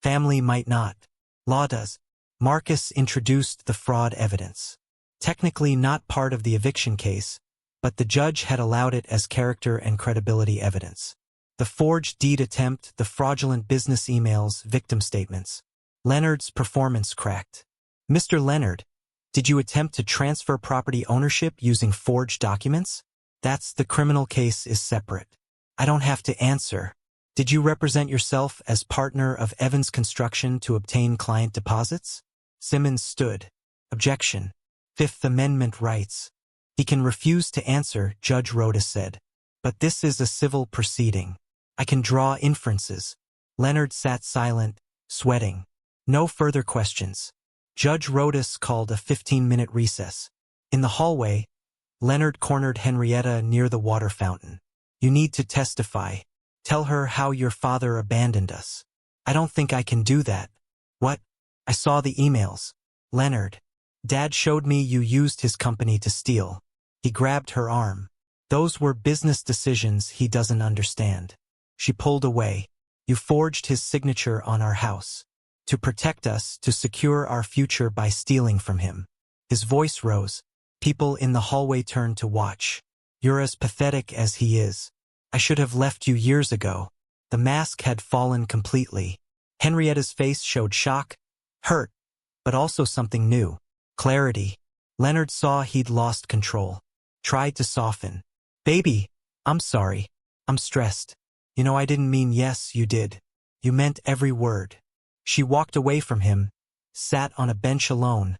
Family might not. Law does. Marcus introduced the fraud evidence. Technically not part of the eviction case, but the judge had allowed it as character and credibility evidence. The forged deed attempt, the fraudulent business emails, victim statements. Leonard's performance cracked. "Mr. Leonard, did you attempt to transfer property ownership using forged documents?" "That's the criminal case is separate. I don't have to answer." "Did you represent yourself as partner of Evans Construction to obtain client deposits?" Simmons stood. Objection. Fifth Amendment rights. He can refuse to answer, Judge Rhoda said. But this is a civil proceeding. I can draw inferences. Leonard sat silent, sweating. No further questions. Judge Rhodes called a 15-minute recess. In the hallway, Leonard cornered Henrietta near the water fountain. You need to testify. Tell her how your father abandoned us. I don't think I can do that. What? I saw the emails. Leonard. Dad showed me you used his company to steal. He grabbed her arm. Those were business decisions he doesn't understand. She pulled away. You forged his signature on our house. To protect us, to secure our future by stealing from him. His voice rose. People in the hallway turned to watch. You're as pathetic as he is. I should have left you years ago. The mask had fallen completely. Henrietta's face showed shock, hurt, but also something new. Clarity. Leonard saw he'd lost control. Tried to soften. Baby, I'm sorry. I'm stressed. You know I didn't mean yes, you did. You meant every word. She walked away from him, sat on a bench alone,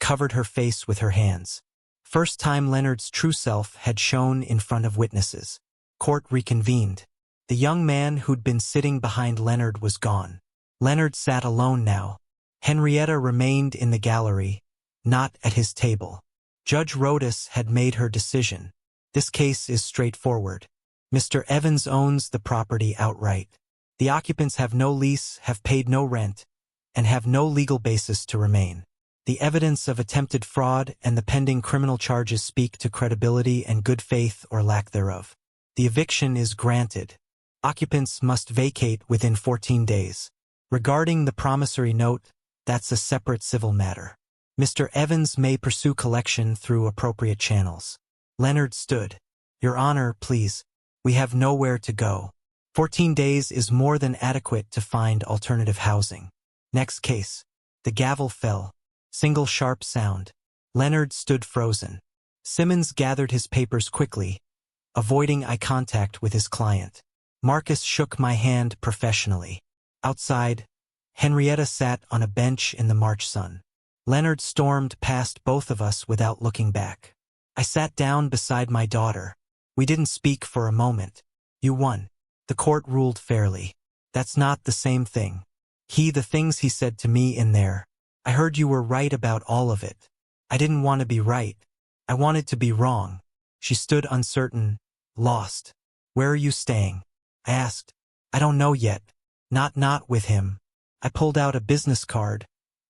covered her face with her hands. First time Leonard's true self had shown in front of witnesses. Court reconvened. The young man who'd been sitting behind Leonard was gone. Leonard sat alone now. Henrietta remained in the gallery, not at his table. Judge Rhodes had made her decision. This case is straightforward. Mr. Evans owns the property outright. The occupants have no lease, have paid no rent, and have no legal basis to remain. The evidence of attempted fraud and the pending criminal charges speak to credibility and good faith or lack thereof. The eviction is granted. Occupants must vacate within 14 days. Regarding the promissory note, that's a separate civil matter. Mr. Evans may pursue collection through appropriate channels. Leonard stood. Your Honor, please. We have nowhere to go. 14 days is more than adequate to find alternative housing. Next case. The gavel fell. Single sharp sound. Leonard stood frozen. Simmons gathered his papers quickly, avoiding eye contact with his client. Marcus shook my hand professionally. Outside, Henrietta sat on a bench in the March sun. Leonard stormed past both of us without looking back. I sat down beside my daughter. We didn't speak for a moment. You won. The court ruled fairly. That's not the same thing. The things he said to me in there. I heard you were right about all of it. I didn't want to be right. I wanted to be wrong. She stood uncertain, lost. Where are you staying? I asked. I don't know yet. Not with him. I pulled out a business card,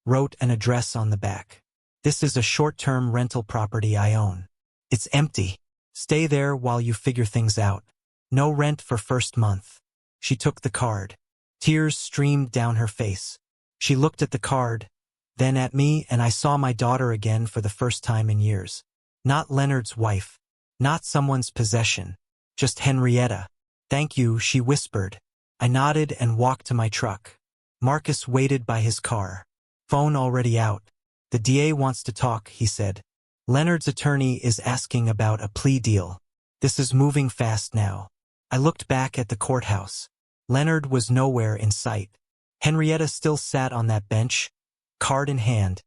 wrote an address on the back. This is a short-term rental property I own. It's empty. Stay there while you figure things out. No rent for first month. She took the card. Tears streamed down her face. She looked at the card, then at me, and I saw my daughter again for the first time in years. Not Leonard's wife. Not someone's possession. Just Henrietta. Thank you, she whispered. I nodded and walked to my truck. Marcus waited by his car. Phone already out. The DA wants to talk, he said. Leonard's attorney is asking about a plea deal. This is moving fast now. I looked back at the courthouse. Leonard was nowhere in sight. Henrietta still sat on that bench, card in hand,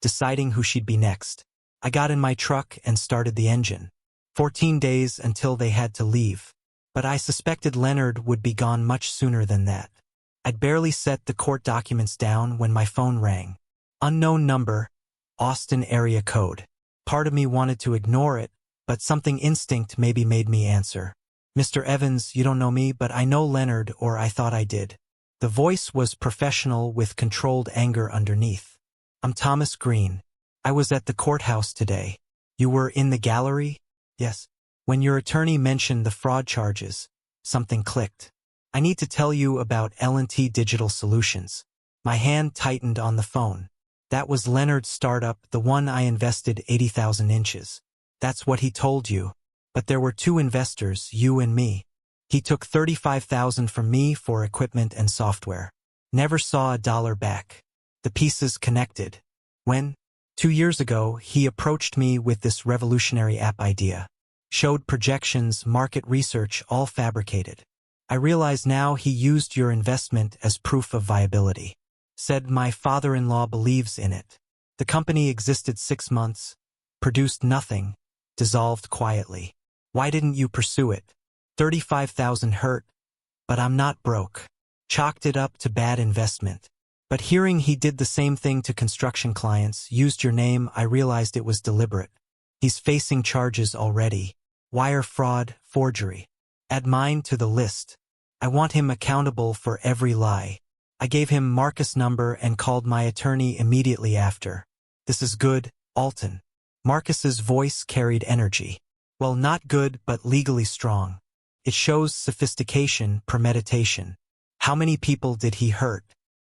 deciding who she'd be next. I got in my truck and started the engine. 14 days until they had to leave. But I suspected Leonard would be gone much sooner than that. I'd barely set the court documents down when my phone rang. Unknown number, Austin area code. Part of me wanted to ignore it, but something instinct maybe made me answer. Mr. Evans, you don't know me, but I know Leonard, or I thought I did. The voice was professional with controlled anger underneath. I'm Thomas Green. I was at the courthouse today. You were in the gallery? Yes. When your attorney mentioned the fraud charges, something clicked. I need to tell you about L&T Digital Solutions. My hand tightened on the phone. That was Leonard's startup, the one I invested 80,000 inches. That's what he told you. But there were two investors, you and me. He took 35,000 from me for equipment and software. Never saw a dollar back. The pieces connected. When, 2 years ago, he approached me with this revolutionary app idea. Showed projections, market research, all fabricated. I realize now he used your investment as proof of viability. Said my father-in-law believes in it. The company existed 6 months, produced nothing, dissolved quietly. Why didn't you pursue it? 35,000 hurt, but I'm not broke. Chalked it up to bad investment. But hearing he did the same thing to construction clients, used your name, I realized it was deliberate. He's facing charges already. Wire fraud, forgery. Add mine to the list. I want him accountable for every lie. I gave him Marcus' number and called my attorney immediately after. This is good, Alton. Marcus's voice carried energy. Well, not good, but legally strong. It shows sophistication, premeditation. How many people did he hurt?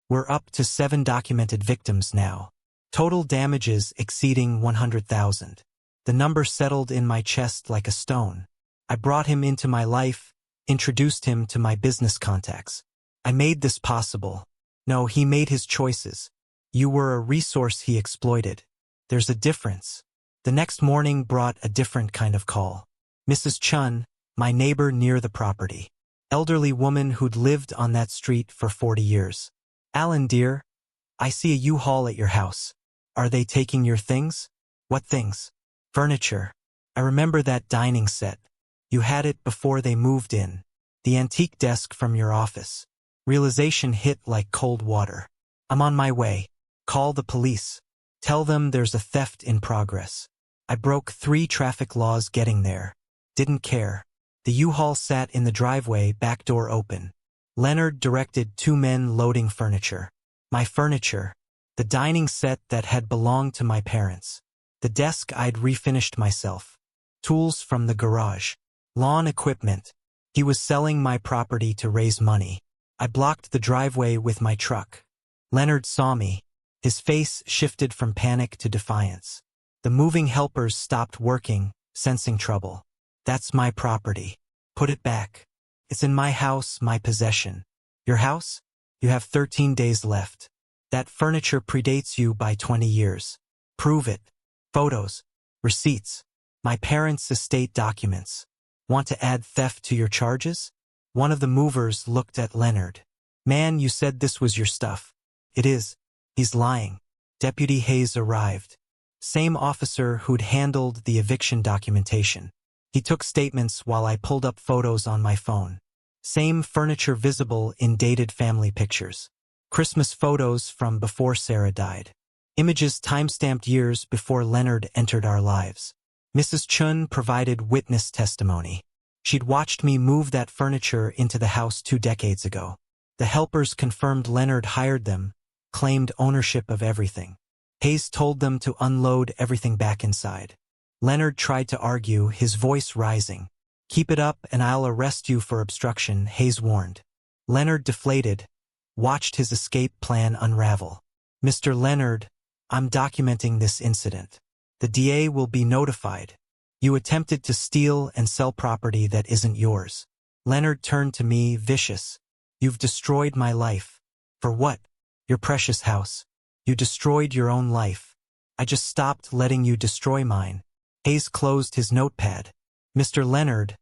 We're up to 7 documented victims now. Total damages exceeding 100,000. The number settled in my chest like a stone. I brought him into my life, introduced him to my business contacts. I made this possible. No, he made his choices. You were a resource he exploited. There's a difference. The next morning brought a different kind of call. Mrs. Chun, my neighbor near the property. Elderly woman who'd lived on that street for 40 years. Alan, dear, I see a U-Haul at your house. Are they taking your things? What things? Furniture. I remember that dining set. You had it before they moved in. The antique desk from your office. Realization hit like cold water. I'm on my way. Call the police. Tell them there's a theft in progress. I broke 3 traffic laws getting there. Didn't care. The U-Haul sat in the driveway, back door open. Leonard directed 2 men loading furniture. My furniture. The dining set that had belonged to my parents. The desk I'd refinished myself. Tools from the garage. Lawn equipment. He was selling my property to raise money. I blocked the driveway with my truck. Leonard saw me. His face shifted from panic to defiance. The moving helpers stopped working, sensing trouble. That's my property. Put it back. It's in my house, my possession. Your house? You have 13 days left. That furniture predates you by 20 years. Prove it. Photos. Receipts. My parents' estate documents. Want to add theft to your charges? One of the movers looked at Leonard. Man, you said this was your stuff. It is. He's lying. Deputy Hayes arrived. Same officer who'd handled the eviction documentation. He took statements while I pulled up photos on my phone. Same furniture visible in dated family pictures. Christmas photos from before Sarah died. Images timestamped years before Leonard entered our lives. Mrs. Chun provided witness testimony. She'd watched me move that furniture into the house 2 decades ago. The helpers confirmed Leonard hired them, claimed ownership of everything. Hayes told them to unload everything back inside. Leonard tried to argue, his voice rising. Keep it up and I'll arrest you for obstruction, Hayes warned. Leonard deflated, watched his escape plan unravel. Mr. Leonard, I'm documenting this incident. The DA will be notified. You attempted to steal and sell property that isn't yours. Leonard turned to me, vicious. You've destroyed my life. For what? Your precious house. You destroyed your own life. I just stopped letting you destroy mine. Hayes closed his notepad. Mr. Leonard,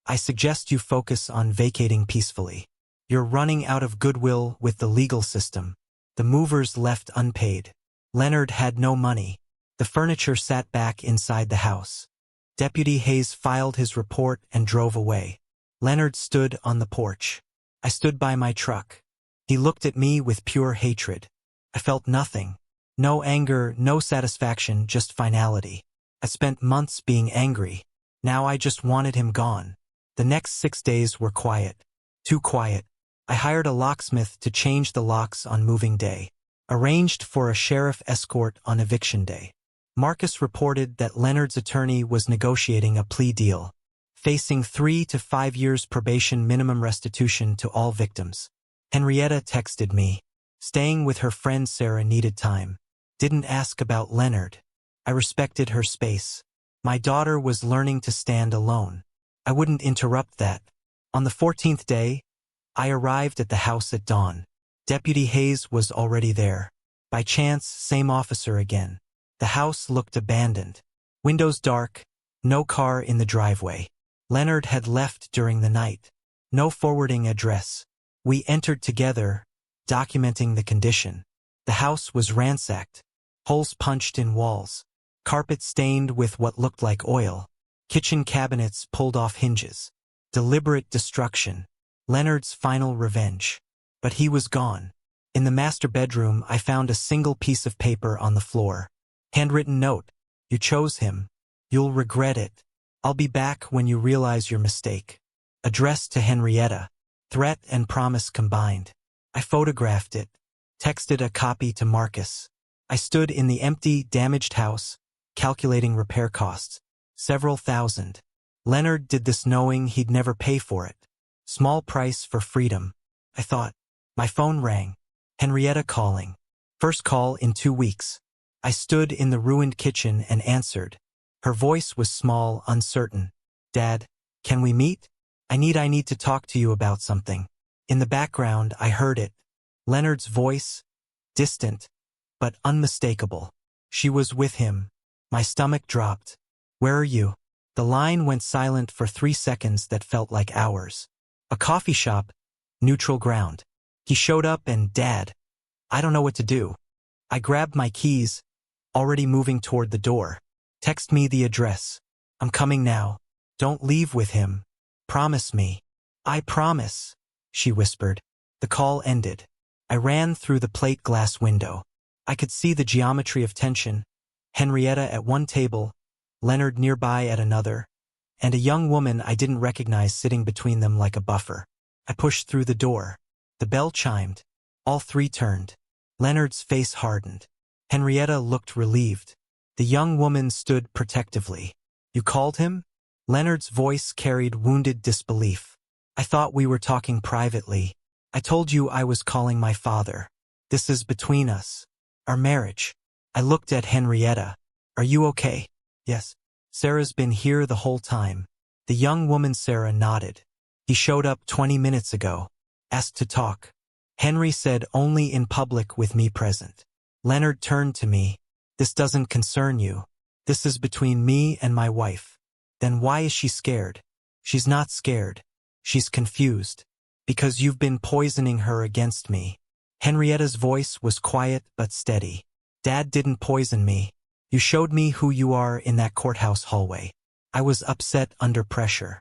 I suggest you focus on vacating peacefully. You're running out of goodwill with the legal system. The movers left unpaid. Leonard had no money. The furniture sat back inside the house. Deputy Hayes filed his report and drove away. Leonard stood on the porch. I stood by my truck. He looked at me with pure hatred. I felt nothing. No anger, no satisfaction, just finality. I spent months being angry. Now I just wanted him gone. The next 6 days were quiet. Too quiet. I hired a locksmith to change the locks on moving day. Arranged for a sheriff escort on eviction day. Marcus reported that Leonard's attorney was negotiating a plea deal, facing 3 to 5 years probation minimum restitution to all victims. Henrietta texted me. Staying with her friend Sarah needed time. Didn't ask about Leonard. I respected her space. My daughter was learning to stand alone. I wouldn't interrupt that. On the 14th day, I arrived at the house at dawn. Deputy Hayes was already there. By chance, same officer again. The house looked abandoned. Windows dark, no car in the driveway. Leonard had left during the night. No forwarding address. We entered together, documenting the condition. The house was ransacked. Holes punched in walls. Carpet stained with what looked like oil. Kitchen cabinets pulled off hinges. Deliberate destruction. Leonard's final revenge. But he was gone. In the master bedroom, I found a single piece of paper on the floor. Handwritten note. You chose him. You'll regret it. I'll be back when you realize your mistake. Addressed to Henrietta. Threat and promise combined. I photographed it. Texted a copy to Marcus. I stood in the empty, damaged house, calculating repair costs. Several thousand. Leonard did this knowing he'd never pay for it. Small price for freedom. I thought. My phone rang. Henrietta calling. First call in 2 weeks. I stood in the ruined kitchen and answered. Her voice was small, uncertain. Dad, can we meet? I need to talk to you about something. In the background, I heard it. Leonard's voice, distant, but unmistakable. She was with him. My stomach dropped. Where are you? The line went silent for 3 seconds that felt like hours. A coffee shop, neutral ground. He showed up and, Dad, I don't know what to do. I grabbed my keys, already moving toward the door. Text me the address. I'm coming now. Don't leave with him. Promise me. I promise, she whispered. The call ended. I ran through the plate glass window. I could see the geometry of tension. Henrietta at one table, Leonard nearby at another, and a young woman I didn't recognize sitting between them like a buffer. I pushed through the door. The bell chimed. All three turned. Leonard's face hardened. Henrietta looked relieved. The young woman stood protectively. You called him? Leonard's voice carried wounded disbelief. I thought we were talking privately. I told you I was calling my father. This is between us. Our marriage. I looked at Henrietta. Are you okay? Yes. Sarah's been here the whole time. The young woman Sarah nodded. He showed up 20 minutes ago. Asked to talk. Henry said only in public with me present. Leonard turned to me. This doesn't concern you. This is between me and my wife. Then why is she scared? She's not scared. She's confused. Because you've been poisoning her against me. Henrietta's voice was quiet but steady. Dad didn't poison me. You showed me who you are in that courthouse hallway. I was upset under pressure.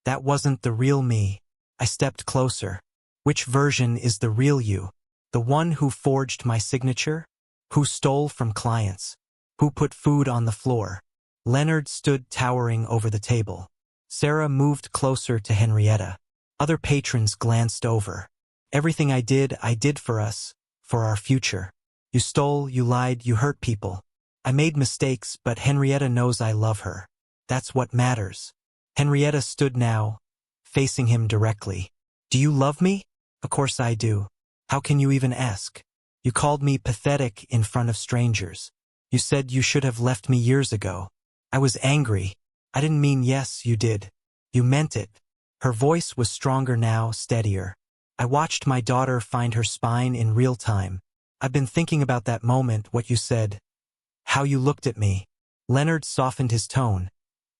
That wasn't the real me. I stepped closer. Which version is the real you? The one who forged my signature? Who stole from clients? Who put food on the floor? Leonard stood towering over the table. Sarah moved closer to Henrietta. Other patrons glanced over. Everything I did for us, for our future. You stole, you lied, you hurt people. I made mistakes, but Henrietta knows I love her. That's what matters. Henrietta stood now, facing him directly. Do you love me? Of course I do. How can you even ask? You called me pathetic in front of strangers. You said you should have left me years ago. I was angry. I didn't mean yes, you did. You meant it. Her voice was stronger now, steadier. I watched my daughter find her spine in real time. I've been thinking about that moment, what you said. How you looked at me. Leonard softened his tone.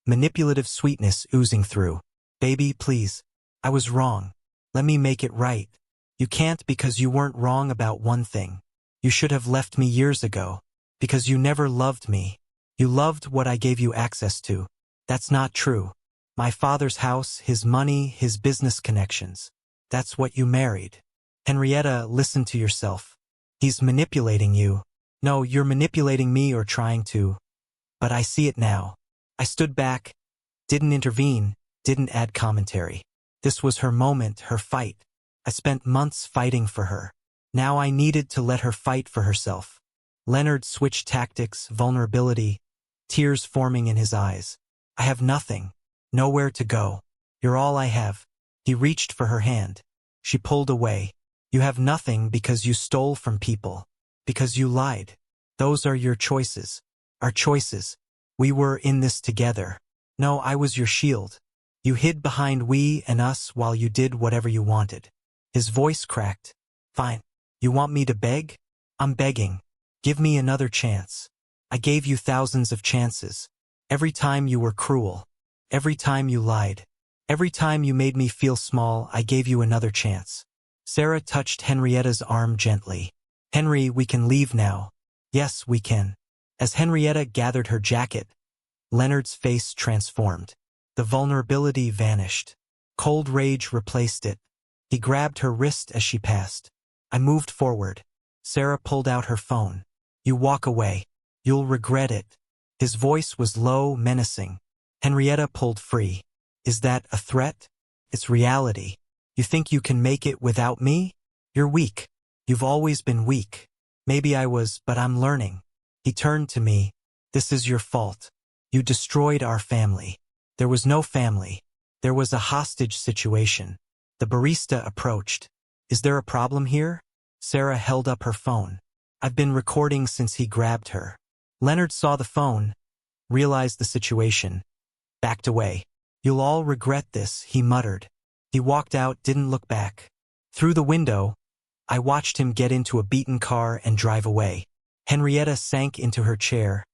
Manipulative sweetness oozing through. Baby, please. I was wrong. Let me make it right. You can't because you weren't wrong about one thing. You should have left me years ago. Because you never loved me. You loved what I gave you access to. That's not true. My father's house, his money, his business connections. That's what you married. Henrietta, listen to yourself. He's manipulating you. No, you're manipulating me or trying to. But I see it now. I stood back, didn't intervene, didn't add commentary. This was her moment, her fight. I spent months fighting for her. Now I needed to let her fight for herself. Leonard switched tactics, vulnerability, tears forming in his eyes. I have nothing. Nowhere to go. You're all I have. He reached for her hand. She pulled away. You have nothing because you stole from people. Because you lied. Those are your choices. Our choices. We were in this together. No, I was your shield. You hid behind we and us while you did whatever you wanted. His voice cracked. Fine. You want me to beg? I'm begging. Give me another chance. I gave you thousands of chances. Every time you were cruel. Every time you lied. Every time you made me feel small, I gave you another chance. Sarah touched Henrietta's arm gently. Henry, we can leave now. Yes, we can. As Henrietta gathered her jacket, Leonard's face transformed. The vulnerability vanished. Cold rage replaced it. He grabbed her wrist as she passed. I moved forward. Sarah pulled out her phone. "You walk away. You'll regret it." His voice was low, menacing. Henrietta pulled free. "Is that a threat?" "It's reality. You think you can make it without me? You're weak. You've always been weak." "Maybe I was, but I'm learning." He turned to me. "This is your fault. You destroyed our family." There was no family. There was a hostage situation. The barista approached. "Is there a problem here?" Sarah held up her phone. "I've been recording since he grabbed her." Leonard saw the phone, realized the situation, backed away. "You'll all regret this," he muttered. He walked out, didn't look back. Through the window, I watched him get into a beaten car and drive away. Henrietta sank into her chair,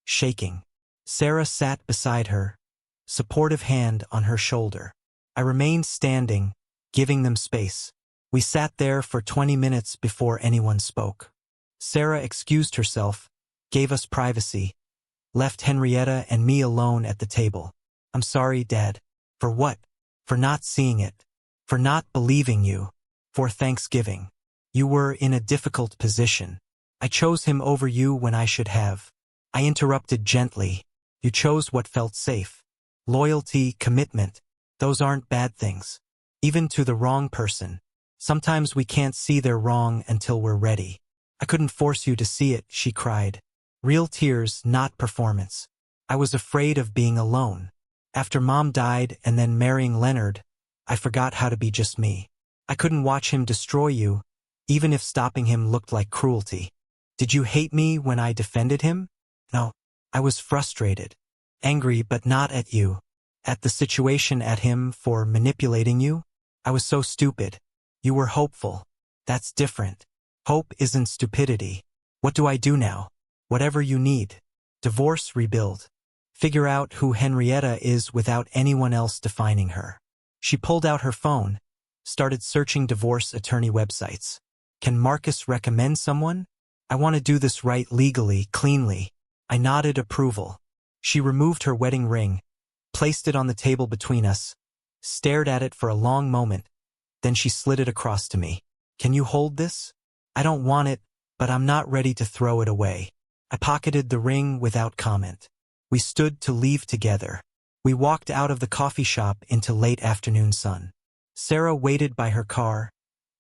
shaking. Sarah sat beside her, supportive hand on her shoulder. I remained standing, giving them space. We sat there for 20 minutes before anyone spoke. Sarah excused herself, gave us privacy, left Henrietta and me alone at the table. "I'm sorry, Dad." "For what?" "For not seeing it. For not believing you. For Thanksgiving. You were in a difficult position. I chose him over you when I should have." I interrupted gently. "You chose what felt safe. Loyalty, commitment. Those aren't bad things. Even to the wrong person. Sometimes we can't see they're wrong until we're ready." "I couldn't force you to see it," she cried. Real tears, not performance. I was afraid of being alone. After Mom died and then marrying Leonard, I forgot how to be just me. I couldn't watch him destroy you, even if stopping him looked like cruelty. "Did you hate me when I defended him?" "No. I was frustrated. Angry, but not at you. At the situation, at him for manipulating you. I was so stupid. You were hopeful. That's different. Hope isn't stupidity. What do I do now?" "Whatever you need. Divorce, rebuild. Figure out who Henrietta is without anyone else defining her." She pulled out her phone, started searching divorce attorney websites. "Can Marcus recommend someone? I want to do this right, legally, cleanly." I nodded approval. She removed her wedding ring, placed it on the table between us, stared at it for a long moment, then she slid it across to me. "Can you hold this? I don't want it, but I'm not ready to throw it away." I pocketed the ring without comment. We stood to leave together. We walked out of the coffee shop into late afternoon sun. Sarah waited by her car,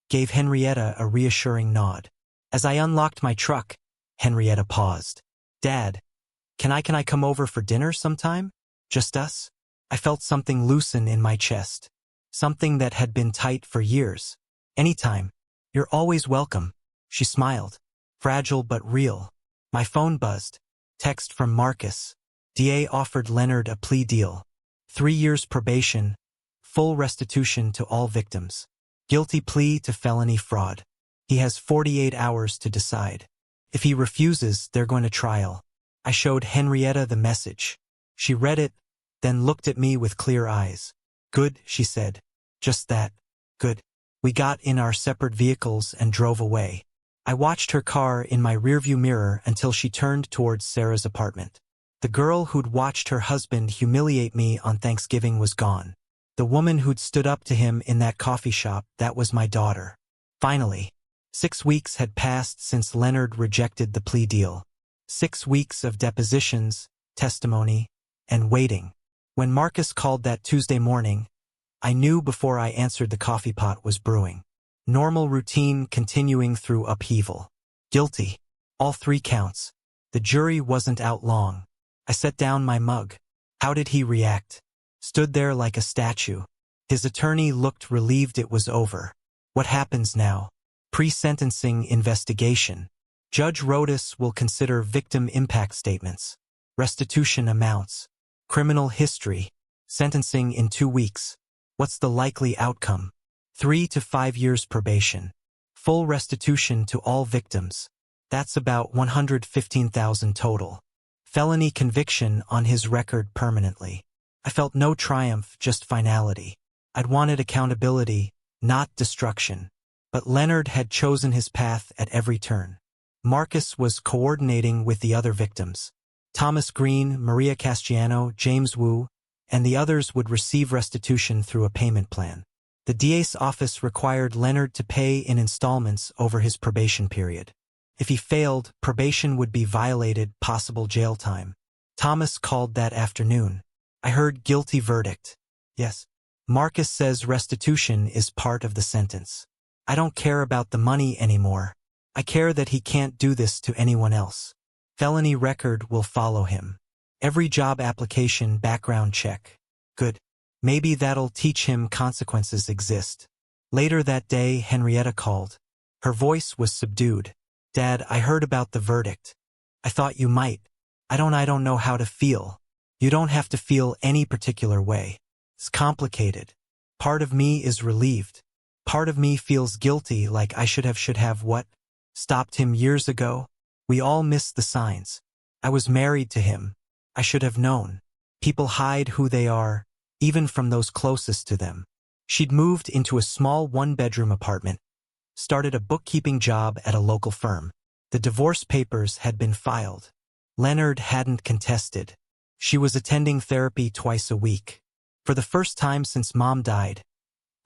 gave Henrietta a reassuring nod. As I unlocked my truck, Henrietta paused. "Dad, can I come over for dinner sometime? Just us?" I felt something loosen in my chest. Something that had been tight for years. "Anytime. You're always welcome." She smiled. Fragile but real. My phone buzzed. Text from Marcus. DA offered Leonard a plea deal. 3 years probation, full restitution to all victims. Guilty plea to felony fraud. He has 48 hours to decide. If he refuses, they're going to trial. I showed Henrietta the message. She read it, then looked at me with clear eyes. "Good," she said. "Just that. Good." We got in our separate vehicles and drove away. I watched her car in my rearview mirror until she turned towards Sarah's apartment. The girl who'd watched her husband humiliate me on Thanksgiving was gone. The woman who'd stood up to him in that coffee shop, that was my daughter. Finally. 6 weeks had passed since Leonard rejected the plea deal. 6 weeks of depositions, testimony, and waiting. When Marcus called that Tuesday morning, I knew before I answered the coffee pot was brewing. Normal routine continuing through upheaval. Guilty. All 3 counts. The jury wasn't out long. I set down my mug. How did he react? Stood there like a statue. His attorney looked relieved it was over. What happens now? Pre-sentencing investigation. Judge Rodas will consider victim impact statements. Restitution amounts. Criminal history. Sentencing in 2 weeks. What's the likely outcome? 3 to 5 years probation. Full restitution to all victims. That's about $115,000 total. Felony conviction on his record permanently. I felt no triumph, just finality. I'd wanted accountability, not destruction. But Leonard had chosen his path at every turn. Marcus was coordinating with the other victims. Thomas Green, Maria Castiano, James Wu, and the others would receive restitution through a payment plan. The DA's office required Leonard to pay in installments over his probation period. If he failed, probation would be violated, possible jail time. Thomas called that afternoon. I heard guilty verdict. Yes. Marcus says restitution is part of the sentence. I don't care about the money anymore. I care that he can't do this to anyone else. Felony record will follow him. Every job application background check. Good. Maybe that'll teach him consequences exist. Later that day, Henrietta called. Her voice was subdued. Dad, I heard about the verdict. I thought you might. I don't know how to feel. You don't have to feel any particular way. It's complicated. Part of me is relieved. Part of me feels guilty, like I should have what? Stopped him years ago? We all miss the signs. I was married to him. I should have known. People hide who they are, even from those closest to them. She'd moved into a small one-bedroom apartment, started a bookkeeping job at a local firm. The divorce papers had been filed. Leonard hadn't contested. She was attending therapy twice a week. For the first time since Mom died,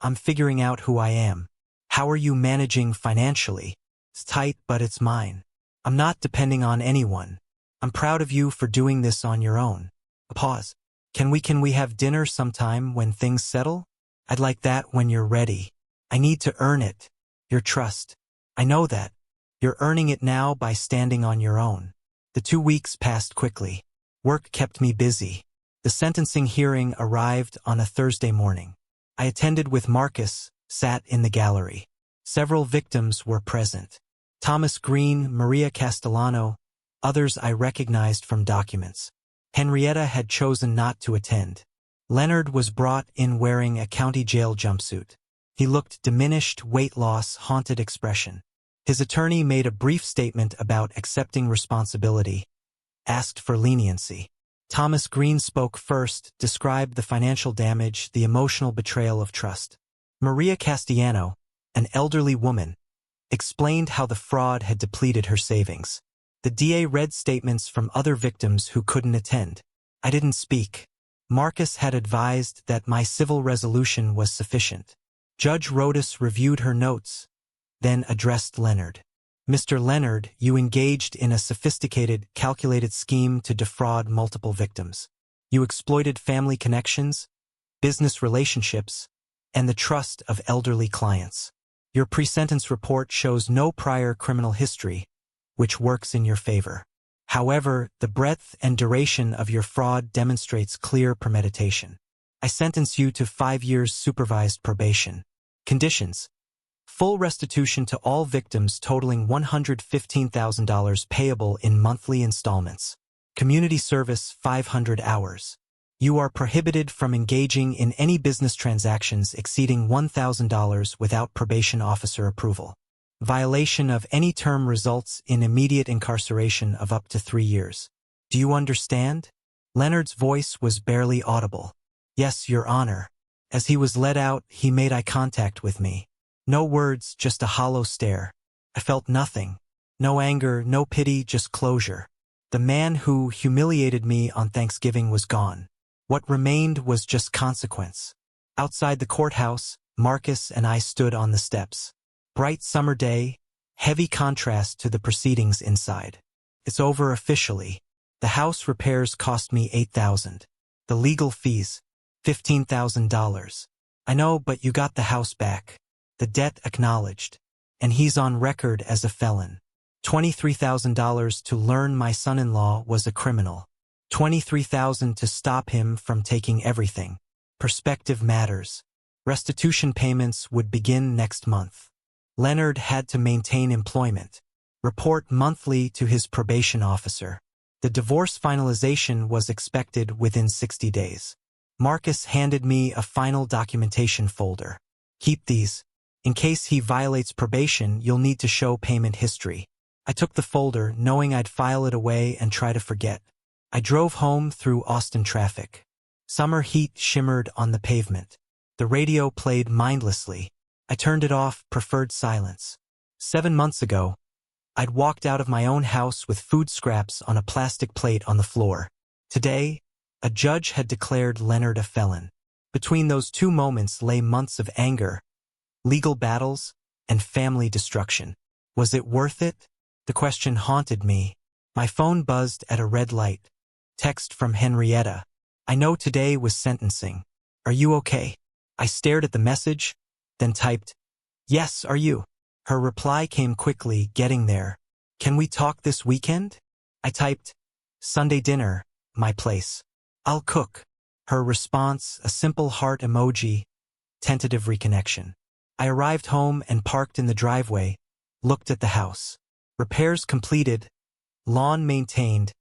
I'm figuring out who I am. How are you managing financially? It's tight, but it's mine. I'm not depending on anyone. I'm proud of you for doing this on your own. A pause. Can we have dinner sometime when things settle? I'd like that when you're ready. I need to earn it. Your trust. I know that. You're earning it now by standing on your own. The 2 weeks passed quickly. Work kept me busy. The sentencing hearing arrived on a Thursday morning. I attended with Marcus, sat in the gallery. Several victims were present. Thomas Green, Maria Castellano, others I recognized from documents. Henrietta had chosen not to attend. Leonard was brought in wearing a county jail jumpsuit. He looked diminished, weight loss, haunted expression. His attorney made a brief statement about accepting responsibility, asked for leniency. Thomas Green spoke first, described the financial damage, the emotional betrayal of trust. Maria Castiano, an elderly woman, explained how the fraud had depleted her savings. The DA read statements from other victims who couldn't attend. I didn't speak. Marcus had advised that my civil resolution was sufficient. Judge Rodas reviewed her notes, then addressed Leonard. Mr. Leonard, you engaged in a sophisticated, calculated scheme to defraud multiple victims. You exploited family connections, business relationships, and the trust of elderly clients. Your pre-sentence report shows no prior criminal history, which works in your favor. However, the breadth and duration of your fraud demonstrates clear premeditation. I sentence you to 5 years supervised probation. Conditions: full restitution to all victims totaling $115,000 payable in monthly installments. Community service 500 hours. You are prohibited from engaging in any business transactions exceeding $1,000 without probation officer approval. Violation of any term results in immediate incarceration of up to 3 years. Do you understand? Leonard's voice was barely audible. Yes, Your Honor. As he was led out, he made eye contact with me. No words, just a hollow stare. I felt nothing. No anger, no pity, just closure. The man who humiliated me on Thanksgiving was gone. What remained was just consequence. Outside the courthouse, Marcus and I stood on the steps. Bright summer day, heavy contrast to the proceedings inside. It's over officially. The house repairs cost me $8,000. The legal fees, $15,000. I know, but you got the house back. The debt acknowledged. And he's on record as a felon. $23,000 to learn my son-in-law was a criminal. $23,000 to stop him from taking everything. Perspective matters. Restitution payments would begin next month. Leonard had to maintain employment. Report monthly to his probation officer. The divorce finalization was expected within 60 days. Marcus handed me a final documentation folder. Keep these. In case he violates probation, you'll need to show payment history. I took the folder, knowing I'd file it away and try to forget. I drove home through Austin traffic. Summer heat shimmered on the pavement. The radio played mindlessly. I turned it off, preferred silence. 7 months ago, I'd walked out of my own house with food scraps on a plastic plate on the floor. Today, a judge had declared Leonard a felon. Between those two moments lay months of anger, legal battles, and family destruction. Was it worth it? The question haunted me. My phone buzzed at a red light. Text from Henrietta. I know today was sentencing. Are you okay? I stared at the message, then typed, yes, are you? Her reply came quickly, getting there. Can we talk this weekend? I typed, Sunday dinner, my place. I'll cook. Her response, a simple heart emoji, tentative reconnection. I arrived home and parked in the driveway, looked at the house. Repairs completed, lawn maintained,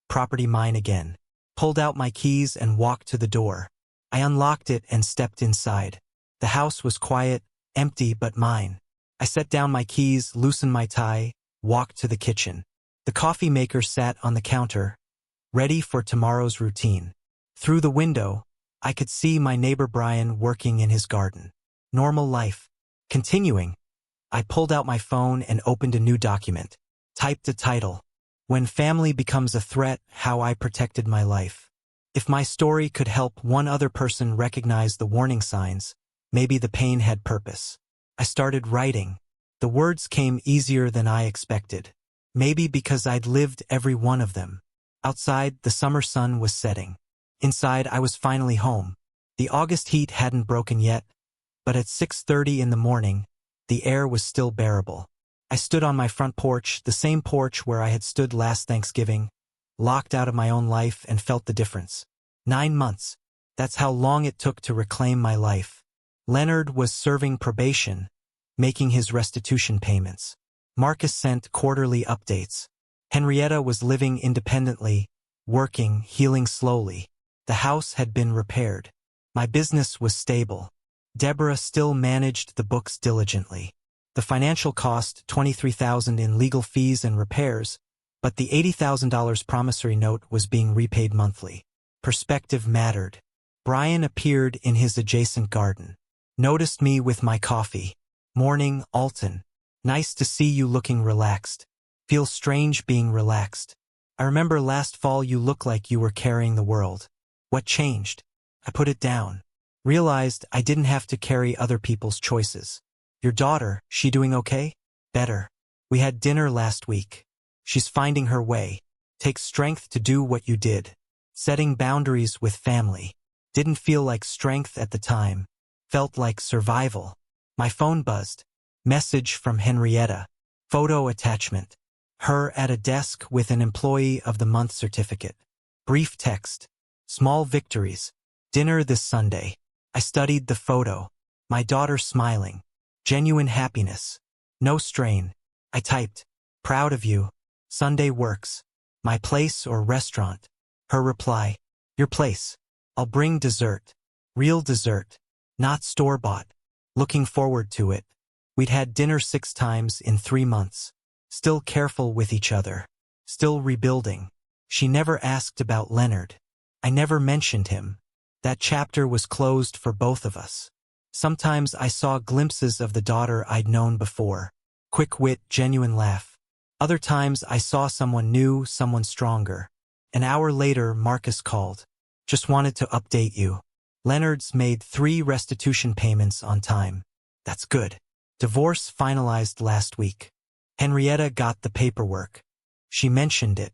property mine again. Pulled out my keys and walked to the door. I unlocked it and stepped inside. The house was quiet, empty but mine. I set down my keys, loosened my tie, walked to the kitchen. The coffee maker sat on the counter, ready for tomorrow's routine. Through the window, I could see my neighbor Brian working in his garden. Normal life. Continuing. I pulled out my phone and opened a new document. Typed a title. When Family Becomes a Threat, How I Protected My Life. If my story could help one other person recognize the warning signs, maybe the pain had purpose. I started writing. The words came easier than I expected. Maybe because I'd lived every one of them. Outside, the summer sun was setting. Inside, I was finally home. The August heat hadn't broken yet, but at 6:30 in the morning, the air was still bearable. I stood on my front porch, the same porch where I had stood last Thanksgiving, locked out of my own life, and felt the difference. 9 months. That's how long it took to reclaim my life. Leonard was serving probation, making his restitution payments. Marcus sent quarterly updates. Henrietta was living independently, working, healing slowly. The house had been repaired. My business was stable. Deborah still managed the books diligently. The financial cost, $23,000 in legal fees and repairs, but the $80,000 promissory note was being repaid monthly. Perspective mattered. Brian appeared in his adjacent garden. Noticed me with my coffee. Morning, Alton. Nice to see you looking relaxed. Feels strange being relaxed. I remember last fall you looked like you were carrying the world. What changed? I put it down. Realized I didn't have to carry other people's choices. Your daughter, she doing okay? Better. We had dinner last week. She's finding her way. Takes strength to do what you did. Setting boundaries with family. Didn't feel like strength at the time. Felt like survival. My phone buzzed. Message from Henrietta. Photo attachment. Her at a desk with an Employee of the Month certificate. Brief text. Small victories. Dinner this Sunday. I studied the photo. My daughter smiling. Genuine happiness. No strain. I typed. Proud of you. Sunday works. My place or restaurant? Her reply. Your place. I'll bring dessert. Real dessert. Not store-bought. Looking forward to it. We'd had dinner 6 times in 3 months. Still careful with each other. Still rebuilding. She never asked about Leonard. I never mentioned him. That chapter was closed for both of us. Sometimes I saw glimpses of the daughter I'd known before. Quick wit, genuine laugh. Other times I saw someone new, someone stronger. An hour later, Marcus called. Just wanted to update you. Leonard's made 3 restitution payments on time. That's good. Divorce finalized last week. Henrietta got the paperwork. She mentioned it.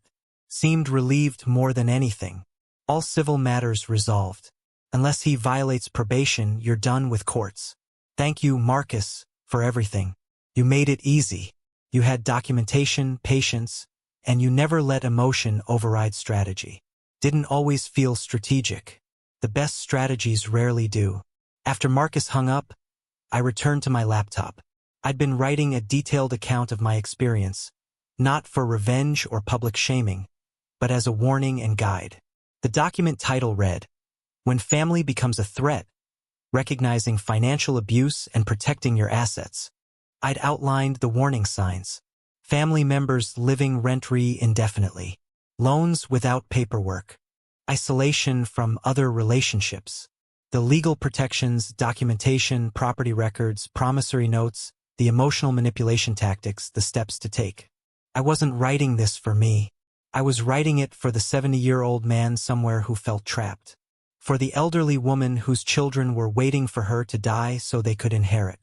Seemed relieved more than anything. All civil matters resolved. Unless he violates probation, you're done with courts. Thank you, Marcus, for everything. You made it easy. You had documentation, patience, and you never let emotion override strategy. Didn't always feel strategic. The best strategies rarely do. After Marcus hung up, I returned to my laptop. I'd been writing a detailed account of my experience, not for revenge or public shaming, but as a warning and guide. The document title read, When Family Becomes a Threat, Recognizing Financial Abuse and Protecting Your Assets. I'd outlined the warning signs. Family members living rent-free indefinitely. Loans without paperwork. Isolation from other relationships. The legal protections, documentation, property records, promissory notes, the emotional manipulation tactics, the steps to take. I wasn't writing this for me. I was writing it for the 70-year-old man somewhere who felt trapped. For the elderly woman whose children were waiting for her to die so they could inherit.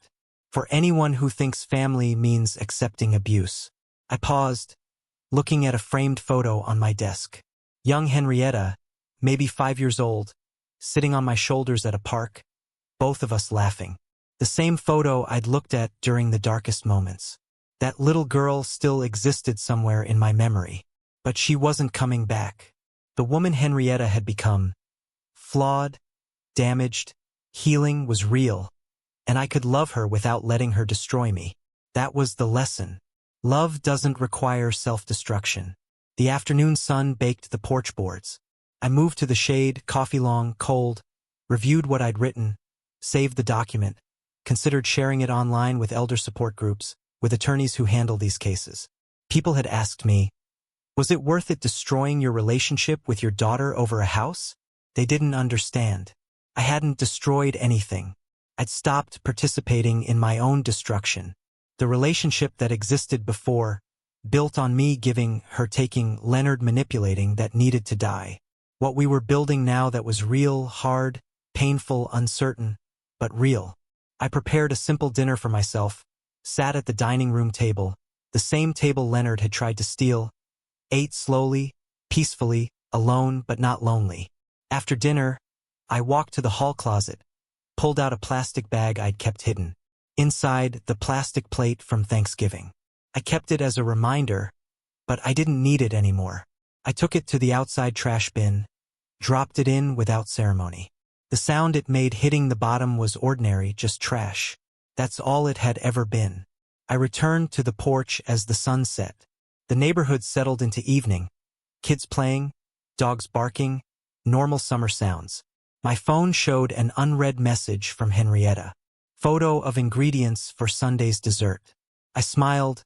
For anyone who thinks family means accepting abuse. I paused, looking at a framed photo on my desk. Young Henrietta, maybe 5 years old, sitting on my shoulders at a park, both of us laughing. The same photo I'd looked at during the darkest moments. That little girl still existed somewhere in my memory. But she wasn't coming back. The woman Henrietta had become flawed, damaged, healing was real, and I could love her without letting her destroy me. That was the lesson. Love doesn't require self-destruction. The afternoon sun baked the porch boards. I moved to the shade, coffee long, cold, reviewed what I'd written, saved the document, considered sharing it online with elder support groups, with attorneys who handle these cases. People had asked me, was it worth it destroying your relationship with your daughter over a house? They didn't understand. I hadn't destroyed anything. I'd stopped participating in my own destruction. The relationship that existed before, built on me giving, her taking, Leonard manipulating, that needed to die. What we were building now that was real, hard, painful, uncertain, but real. I prepared a simple dinner for myself, sat at the dining room table, the same table Leonard had tried to steal, ate slowly, peacefully, alone but not lonely. After dinner, I walked to the hall closet, pulled out a plastic bag I'd kept hidden. Inside, the plastic plate from Thanksgiving. I kept it as a reminder, but I didn't need it anymore. I took it to the outside trash bin, dropped it in without ceremony. The sound it made hitting the bottom was ordinary, just trash. That's all it had ever been. I returned to the porch as the sun set. The neighborhood settled into evening. Kids playing, dogs barking, normal summer sounds. My phone showed an unread message from Henrietta. Photo of ingredients for Sunday's dessert. I smiled,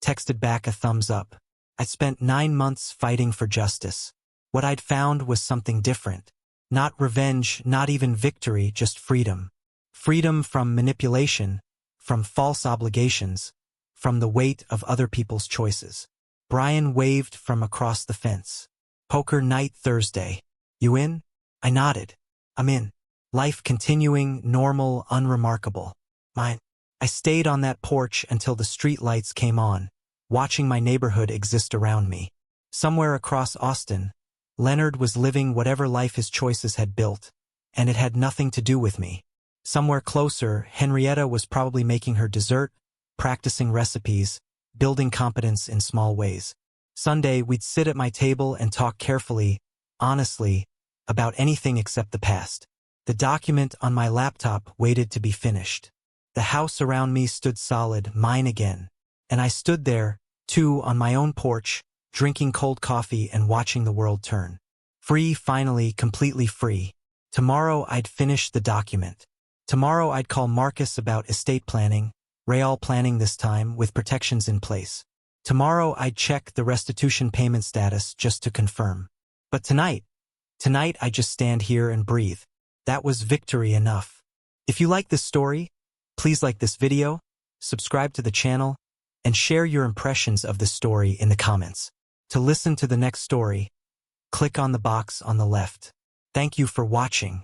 texted back a thumbs up. I'd spent 9 months fighting for justice. What I'd found was something different. Not revenge, not even victory, just freedom. Freedom from manipulation, from false obligations, from the weight of other people's choices. Brian waved from across the fence. Poker night Thursday. You in? I nodded. I'm in. Life continuing, normal, unremarkable. Mine. I stayed on that porch until the street lights came on, watching my neighborhood exist around me. Somewhere across Austin, Leonard was living whatever life his choices had built, and it had nothing to do with me. Somewhere closer, Henrietta was probably making her dessert, practicing recipes, building competence in small ways. Sunday, we'd sit at my table and talk carefully, honestly, about anything except the past. The document on my laptop waited to be finished. The house around me stood solid, mine again. And I stood there, too, on my own porch, drinking cold coffee and watching the world turn. Free, finally, completely free. Tomorrow I'd finish the document. Tomorrow I'd call Marcus about estate planning, real planning this time, with protections in place. Tomorrow I'd check the restitution payment status just to confirm. But tonight I just stand here and breathe. That was victory enough. If you like this story, please like this video, subscribe to the channel, and share your impressions of this story in the comments. To listen to the next story, click on the box on the left. Thank you for watching.